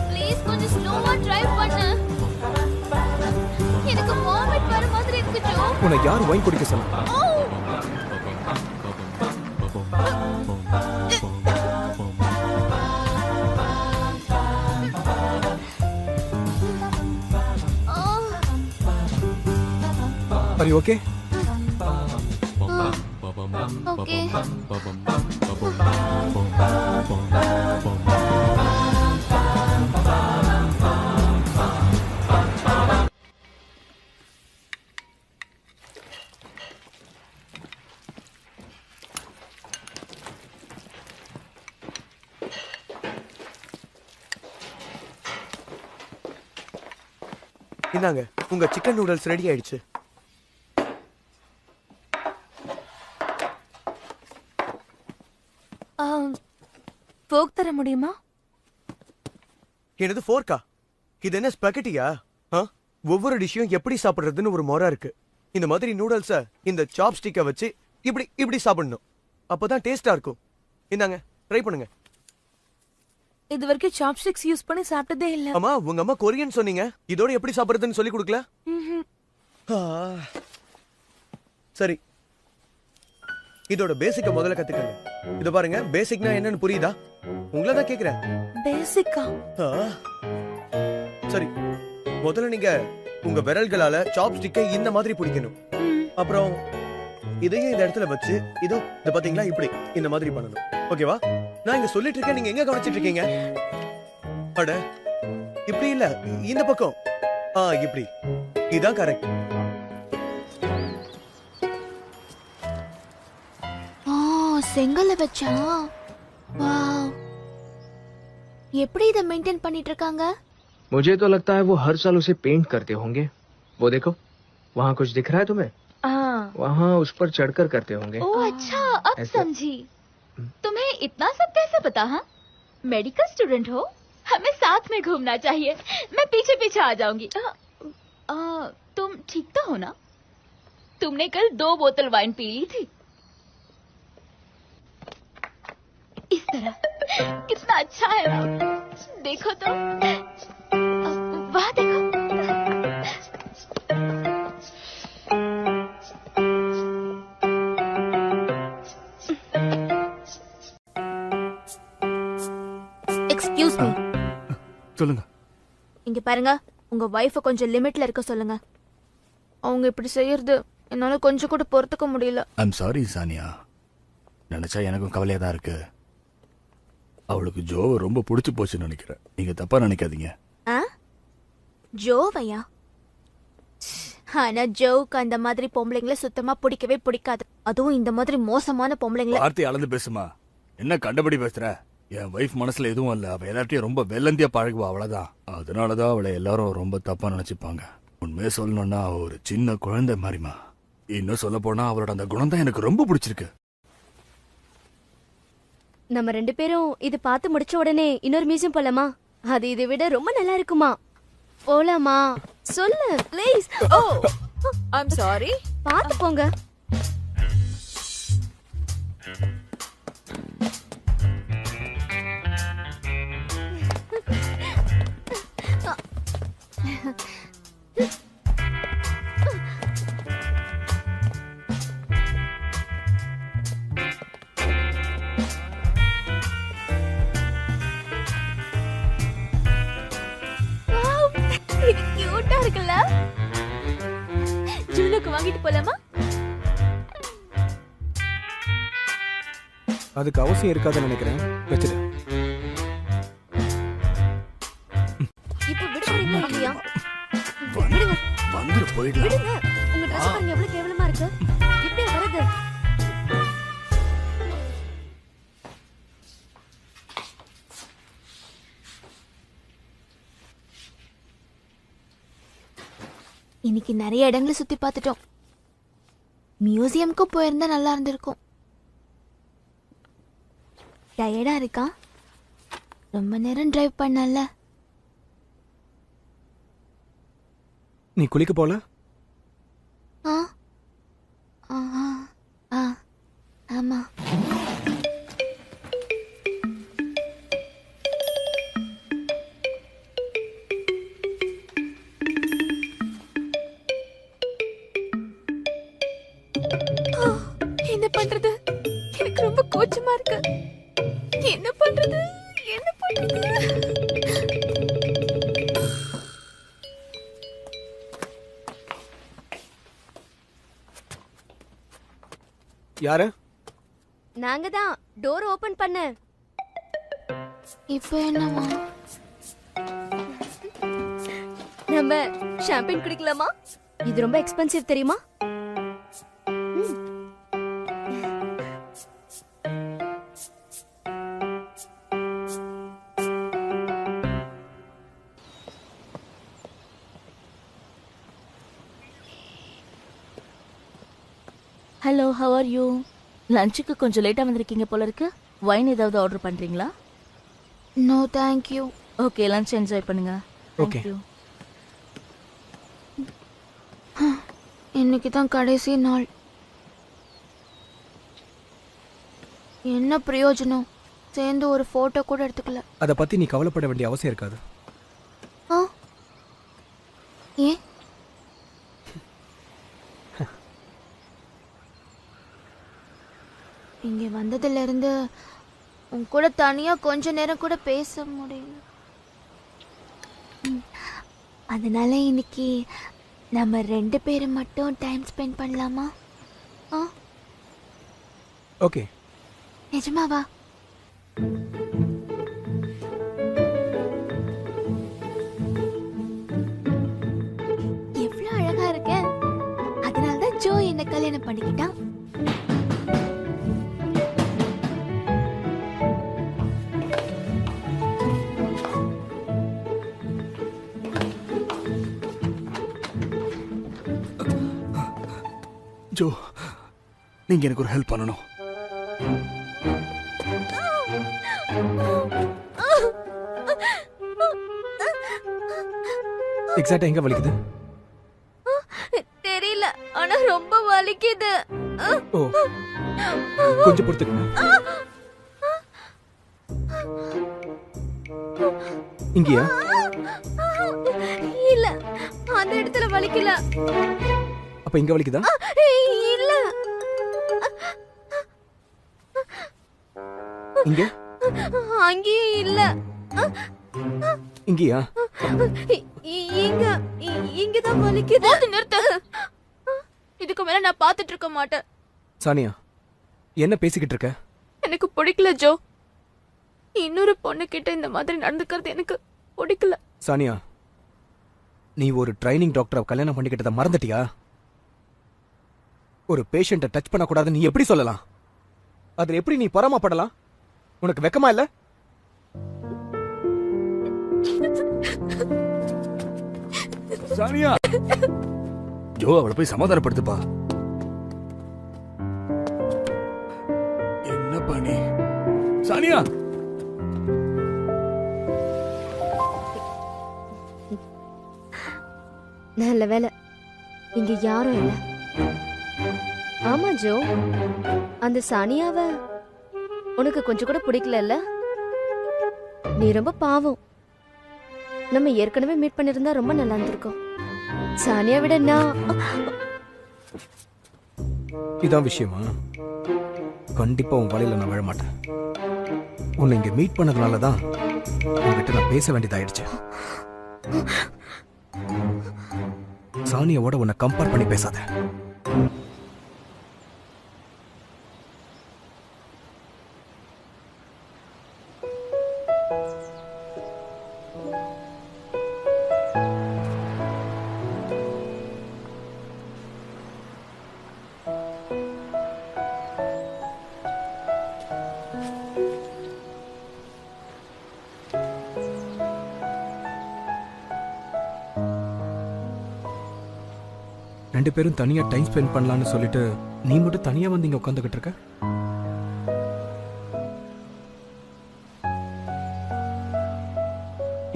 ப்ளீஸ் கொஞ்சம் ஸ்லோவா டிரைவ் பண்ணு. எனக்கு வாமிட் வர மாதிரி இருக்கு ஜோ. உனக்கு யார் வைன் குடிக்க சொன்னா? Are you okay? Okay. இந்தாங்க, உங்க சிக்கன் நூடுல்ஸ் ரெடி ஆயிடுச்சு. ஃபோர்க் தர முடியுமா? என்னது ஃபோர்க்கா? இது என்ன ஸ்பெகட்டியா? ஒவ்வொரு டிஷ்ஷையும் எப்படி சாப்பிடுறதுன்னு ஒரு முறை இருக்கு. இந்த மாதிரி நூடுல்ஸை இந்த சாப்ஸ்டிக்கை வச்சு இப்படி இப்படி சாப்பிடணும். அப்பதான் டேஸ்டா இருக்கும். இந்தாங்க, ட்ரை பண்ணுங்க. இது வரைக்கும் சாப்ஸ்டிக்ஸ் யூஸ் பண்ணி சாப்பிட்டதே இல்ல. அம்மா, உங்க அம்மா கொரியன் சொன்னீங்க. இதோட எப்படி சாப்பிடுறதுன்னு சொல்லி கொடுக்கல? சரி, இதோட பேசிக்க முதல்ல கத்துக்கங்க. இத பாருங்க, பேசிக்னா என்னன்னு புரியுதா? உங்களை தான் கேக்குறேன். பேசிக்கா? சரி, முதல்ல நீங்க உங்க விரல்களால சாப்ஸ்டிக்கை இந்த மாதிரி பிடிக்கணும். அப்புறம் இதையும் இந்த இடத்துல வச்சு இதோ இத பாத்தீங்களா, இப்படி இந்த மாதிரி பண்ணணும். ஓகேவா? நான் இங்க சொல்லிட்டு இருக்கேன், நீங்க எங்க கவனிச்சிட்டு இருக்கீங்க? அட, இப்படி இல்ல, இந்த பக்கம். இப்படி. இதான் கரெக்ட். செங்கல்ல வச்சா? வாவ், எப்படி இத மெயின்டைன் பண்ணிட்டு இருக்காங்க? मुझे तो लगता है वो हर साल उसे पेंट करते होंगे। वो देखो, वहाँ कुछ दिख रहा है तुम्हें? हाँ। वहाँ उस पर चढ़कर करते होंगे। ओह अच्छा, अब ऐसे- समझी। तुम्हें इतना सब कैसे पता? हाँ, मेडिकल स्टूडेंट हो, हमें साथ में घूमना चाहिए। मैं पीछे पीछे आ जाऊंगी। तुम ठीक तो हो ना? तुमने कल 2 बोतल वाइन पी ली थी। इस तरह कितना अच्छा है ना? देखो तो, वाह देखो। எக்ஸ்கியூஸ் மீ, சொல்லுங்க. இங்க பாருங்க, உங்க வைஃப கொஞ்சம் லிமிட்ல இருக்க சொல்லுங்க. அவங்க இப்படி செய்யறது என்னால கொஞ்சம் கூட பொறுத்துக்க முடியல. ஐம் சாரி சானியா, நினைச்சா எனக்கும் கவலையா தான் இருக்கு. அவளுக்கு ஜோவை ரொம்ப பிடிச்சு போச்சுன்னு நினைக்கிறேன். நீங்க தப்பா நினைக்காதீங்க. ஜோவையா? ஆனா ஜோவுக்கு அந்த மாதிரி பொம்பளைங்களை சுத்தமா பிடிக்கவே பிடிக்காது. அதுவும் இந்த மாதிரி மோசமான பொம்பளைங்களை. வார்த்தை அளந்து பேசுமா, என்ன கண்டபடி பேசுற? என் வைஃப் மனசுல எதுவும் இல்ல. அவ எல்லார்ட்டையும் ரொம்ப வெள்ளந்தியா பழகுவா, அவ்வளவுதான். அதனாலதான் அவளை எல்லாரும் ரொம்ப தப்பா நினைச்சுப்பாங்க. உண்மையை சொல்லணும்னா அவ ஒரு சின்ன குழந்தை மாதிரிமா. இன்னும் சொல்ல போனா அவளோட அந்த குணம் தான் எனக்கு ரொம்ப பிடிச்சிருக்கு. நம்ம 2 பேரும் இது பார்த்து முடிச்ச உடனே இன்னொரு மியூசியம் போலாமா? அது இதை விட ரொம்ப நல்லா இருக்குமா? போலாமா? சொல்லு ப்ளீஸ். O, I'm sorry. பார்த்து போங்க. இது கியூட்டா இருக்குல்ல? ஜூலுக்கு வாங்கிட்டு போலாமா? அதுக்கு அவசியம் இருக்காதுன்னு நினைக்கிறேன். வச்சுடு. இப்ப விடுறீங்களா இல்லையா? விடுங்க. வந்துரு போயிடலாம். விடுங்க. உங்க Dress பாருங்க எவ்வளவு கேவலமா இருக்கு. எப்படி வருது? இன்னைக்கு நிறைய இடங்களை சுத்தி பார்த்துட்டோம். மியூசியம்க்கு போயிருந்தா நல்லா இருந்திருக்கும். டயர்டா இருக்கா? ரொம்ப நேரம் டிரைவ் பண்ணல. நீ குளிக்க போல? ஆ ஆ ஆ ஆமா. என்ன பண்றது? எனக்கு ரொம்ப கோச்சமா இருக்கு. என்ன பண்றது? என்ன பண்றது? யாரு? நாங்க தான் டோர் ஓபன் பண்ண. இப்போ என்னவா? நம்ம ஷாம்பைன் குடிக்கலாமா? இது ரொம்ப எக்ஸ்பென்சிவ் தெரியுமா? Hello, how are you? லஞ்சுக்கு கொஞ்சம் லேட்டா வந்திருக்கீங்க போல இருக்கு. வைன் ஏதாவது ஆர்டர் பண்றீங்களா? No thank you. Okay, lunch enjoy பண்ணுங்க. ஓகே. Thank you. இன்னைக்கு தான் கடைசி நாள். என்ன பிரயோஜனம்? சேர்ந்து ஒரு போட்டோ கூட எடுத்துக்கல. அதை பத்தி நீ கவலைப்பட வேண்டிய அவசியம் இருக்காது. ஆ? ஏன்? இங்க வந்ததுல இருந்து உன் கூட தனியா கொஞ்ச நேரம் கூட பேச முடியல. அதனால இன்னைக்கு நம்ம 2 பேரும் மட்டும் டைம் ஸ்பெண்ட் பண்ணலாமா? ஆ? ஓகே. நிஜமாவா? எவ்வளவு அழகா இருக்க. அதனாலதான் ஜோ என்ன கல்யாணம் பண்ணிக்கிட்டான். ஜோ, நீங்க எனக்கு ஒரு ஹெல்ப் பண்ணணும். எக்ஸாக்ட்டா எங்க வலிக்குது? தெரியல, ஆனா ரொம்ப வலிக்குது. ஓ, கொஞ்சம் பொறுத்துக்கங்க. இங்கயா? இல்ல, அந்த இடத்துல வலிக்கல. அப்ப இங்க வலிக்குதா? இல்ல. இங்க? அங்கேயும் இல்ல. இங்கயா? இங்க இங்கதான் வலிக்குது. நிறுத்து. இதுக்கு மேல நான் பாத்துட்டு இருக்க மாட்டேன். சானியா, என்ன பேசிக்கிட்டு இருக்க? எனக்கு பிடிக்கல ஜோ. இன்னொரு பொண்ணு கிட்ட இந்த மாதிரி நடந்துக்கிறது எனக்கு பிடிக்கல. சானியா, நீ ஒரு ட்ரைனிங் டாக்டரை கல்யாணம் பண்ணிக்கிட்டத மறந்துட்டியா? ஒரு பேஷண்ட்டை டச் பண்ணக்கூடாதுன்னு நீ எப்படி சொல்லலாம்? அதுல எப்படி நீ பொறாமப்படலாம்? உனக்கு வெக்கமா இல்ல? சானியா, ஜோ அவளை போய் சமாதானப்படுத்துப்பா. என்ன பண்ணி சானியா? நல்ல வேலை இங்க யாரும் இல்ல. ஆமா ஜோ, அந்த சானியாவ உனக்கு கொஞ்சம் கூட பிடிக்கல. நீ ரொம்ப பாவம். நம்ம ஏற்கனவே மீட் பண்ணிருந்தா ரொம்ப நல்லா இருந்திருக்கும். சானியா விட நான். இதான் விஷயமா? கண்டிப்பா உன் வலையில நான் விழ மாட்டேன். உன்னை இங்க மீட் பண்ணதுனாலதான் உன்கிட்ட நான் பேச வேண்டியதாயிடுச்சு. சானியாவோட உன்னை கம்பேர் பண்ணி பேசாத. ரெண்டு பேரும் தனியா டைம் ஸ்பெண்ட் பண்ணலாம்னு சொல்லிட்டு நீ மட்டும் தனியா வந்து இங்க உட்காந்துக்கிட்டு இருக்க.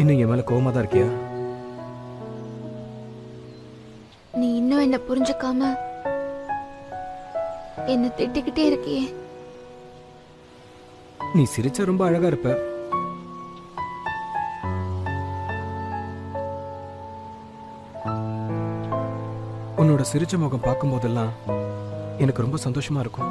இன்னும் என் மேல கோவமா தான் இருக்கியா? நீ இன்னும் என்ன புரிஞ்சுக்காம என்ன திட்டிக்கிட்டே இருக்கியே. நீ சிரிச்சா ரொம்ப அழகா இருப்ப. உன்னோட சிரிச்ச முகம் பார்க்கும் போதெல்லாம் எனக்கு ரொம்ப சந்தோஷமா இருக்கும்.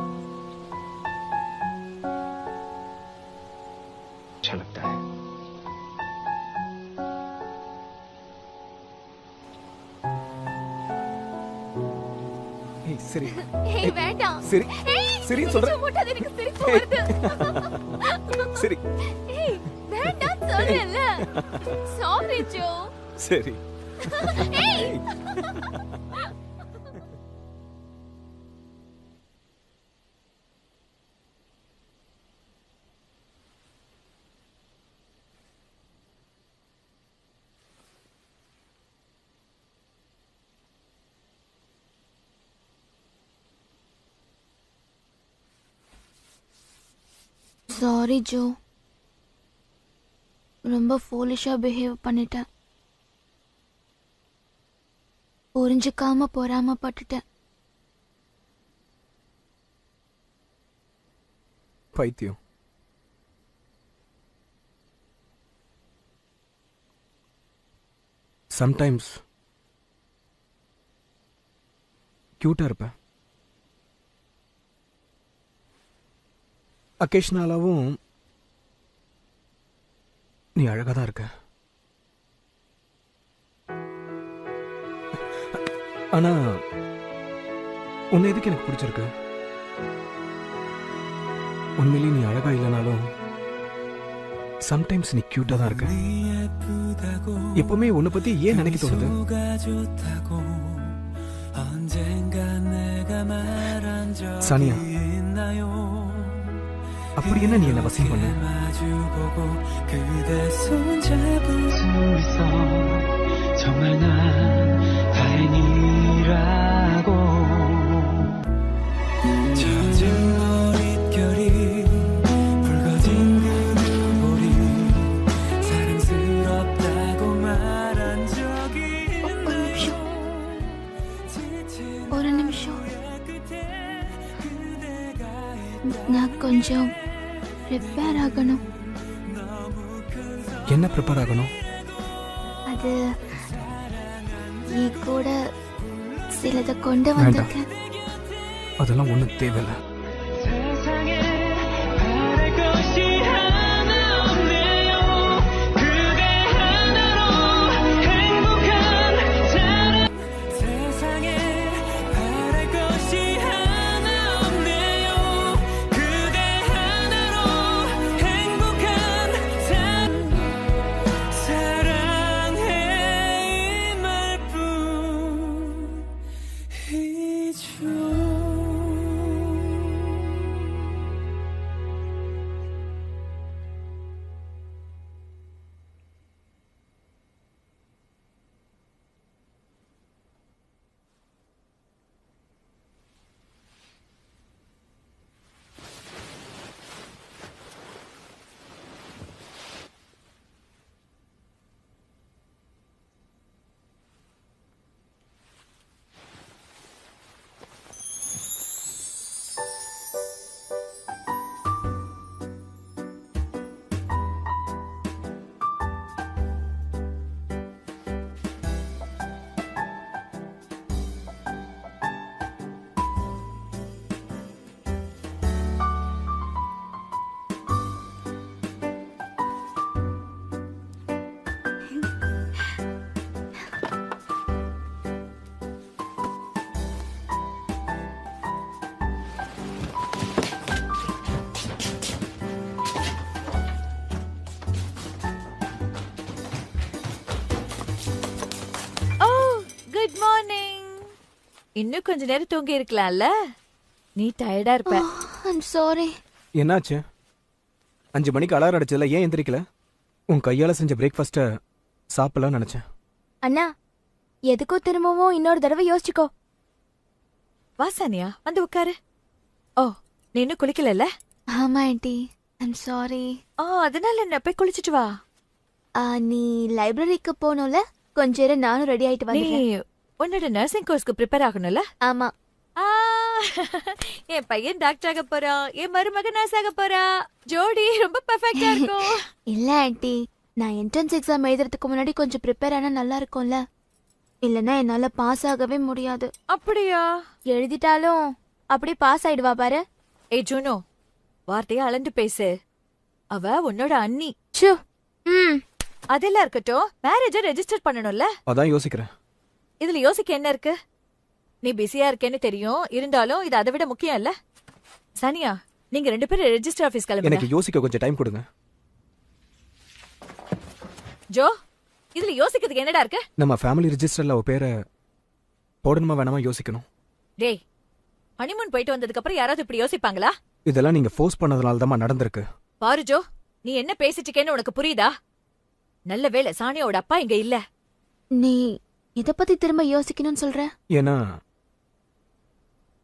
சரி ஏய் வேண்டாம். சரி சரி சொல்றேன். மூட்டாத, எனக்கு சிரிப்பு வருது. சரி ஏய் வேண்டாம் சொல்லல. Sorry Joe. சரி. ஏய் சாரி ஜோ, ரொம்ப ஃபூலிஷா பிஹேவ் பண்ணிட்டேன். புரிஞ்சுக்காம பொறாமப்பட்டுட்டேன். பைத்தியம். சம்டைம்ஸ் கியூட்டா இருப்பேன். அக்கேஷனலாவும் நீ அழகா தான் இருக்க. ஆனா உன்னை எதுக்கு எனக்கு பிடிச்சிருக்கு? உண்மையிலேயே நீ அழகா இல்லைனாலும் சம்டைம்ஸ் நீ கியூட்டா தான் இருக்க. எப்பவுமே உன்னை பத்தி ஏன் நினைக்க தோணுது? சானியா, அப்படி என்ன நீ என்ன வசியம் பண்ண? கொஞ்சம் ப்ரிப்பேர் ஆகணும். என்ன ப்ரிப்பேர் ஆகணும்? அது நீ கூட சிலதை கொண்டு வந்திருக்கேன். அதெல்லாம் ஒன்றும் தேவையில்லை. Good morning. இன்னும் கொஞ்ச நேரம் தூங்கி இருக்கலாம்ல, நீ டயர்டா இருப்ப. I'm sorry. என்னாச்சு? 5 மணிக்கு அலாரம் அடிச்சதுல ஏன் எந்திரிக்கல? உன் கையால செஞ்ச பிரேக்ஃபாஸ்ட்டை சாப்பிடலாம்னு நினைச்சேன். அண்ணா, எதுக்கோ திரும்பவும் இன்னொரு தடவை யோசிச்சுக்கோ. வா சானியா, வந்து உட்காரு. ஓ, நீ இன்னும் குளிக்கல? ஆமா ஆண்டி, ஐம் சாரி. அதனால என்ன, போய் குளிச்சிட்டு வா. நீ லைப்ரரிக்கு போகணும்ல, கொஞ்ச நேரம் நானும் ரெடி ஆயிட்டு நீ வரேன். உன்னோட நர்சிங் கோர்ஸ்க்கு ப்ரிப்பேர் ஆகணும்ல? ஆமா. என் பையன் டாக்டர் ஆக போறான், என் மருமகன் நர்ஸ் ஆக போறா. ஜோடி ரொம்ப பெர்ஃபெக்ட்டா இருக்கும். இல்ல ஆண்டி, நான் என்ட்ரன்ஸ் எக்ஸாம் எழுதுறதுக்கு முன்னாடி கொஞ்சம் ப்ரிப்பேர் ஆனா நல்லா இருக்கும்ல. இல்லனா என்னால பாஸ் ஆகவே முடியாது. அப்படியா? எழுதிட்டாலும் அப்படி பாஸ் ஆயிடுவா பாரு. ஏய் ஜூனோ, வார்த்தையை அளந்து பேசு. அவ உன்னோட அண்ணி. அதெல்லாம் இருக்கட்டும், மேரேஜ ரெஜிஸ்டர் பண்ணணும்ல? அதான் யோசிக்கிறேன். இதுல யோசிக்க என்ன இருக்கு? நீ பிஸியா இருக்கேன்னு தெரியும், இருந்தாலும் இது அதை விட முக்கியம் இல்ல. சனியா, நீங்க 2 பேரும் ரெஜிஸ்டர் ஆபீஸ் கிளம்புங்க. எனக்கு யோசிக்க கொஞ்சம் டைம் கொடுங்க. ஜோ, இதுல யோசிக்கிறதுக்கு என்னடா இருக்கு? நம்ம ஃபேமிலி ரெஜிஸ்டர்ல அவ பேரை போடணுமா வேணாமா யோசிக்கணும். டேய், ஹனிமூன் போயிட்டு வந்ததுக்கு அப்புறம் யாராவது இப்படி யோசிப்பாங்களா? இதெல்லாம் நீங்க ஃபோர்ஸ் பண்ணதுனால தான் நடந்திருக்கு. பாரு ஜோ, நீ என்ன பேசிட்டு இருக்கேன்னு உனக்கு புரியுதா? நல்ல வேளை சானியாவோட அப்பா இங்க இல்ல. நீ இத பத்தி திரும்ப யோசிக்கணும்னு சொல்ற? ஏன்னா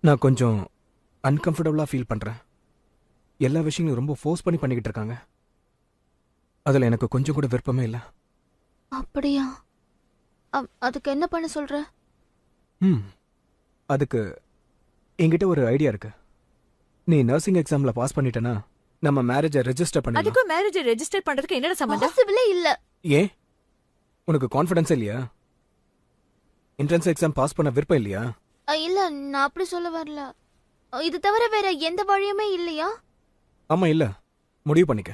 நான் கொஞ்சம் அன்கம்ஃபர்டபுளா ஃபீல் பண்றேன். எல்லா விஷயங்களும் ரொம்ப ஃபோர்ஸ் பண்ணி பண்ணிக்கிட்டு இருக்காங்க. அதுல எனக்கு கொஞ்சம் கூட விருப்பமே இல்ல. அப்படியா? அதுக்கு என்ன பண்ண சொல்ற? அதுக்கு என்கிட்ட ஒரு ஐடியா இருக்கு. நீ நர்சிங் எக்ஸாம்ல பாஸ் பண்ணிட்டனா நம்ம மேரேஜை ரெஜிஸ்டர் பண்ணலாம். அதுக்கு மேரேஜ் ரெஜிஸ்டர் பண்றதுக்கு என்னடா சம்பந்தம்? பாசிபிளே இல்ல. ஏன்? உனக்கு கான்ஃபிடன்ஸ் இல்லையா? என்ட்ரன்ஸ் எக்ஸாம் பாஸ் பண்ண விருப்பம் இல்லையா? இல்ல, நான் அப்படி சொல்ல வரல. இது தவிர வேற எந்த வழியுமே இல்லையா? ஆமா, இல்ல. முடிவு பண்ணிக்க.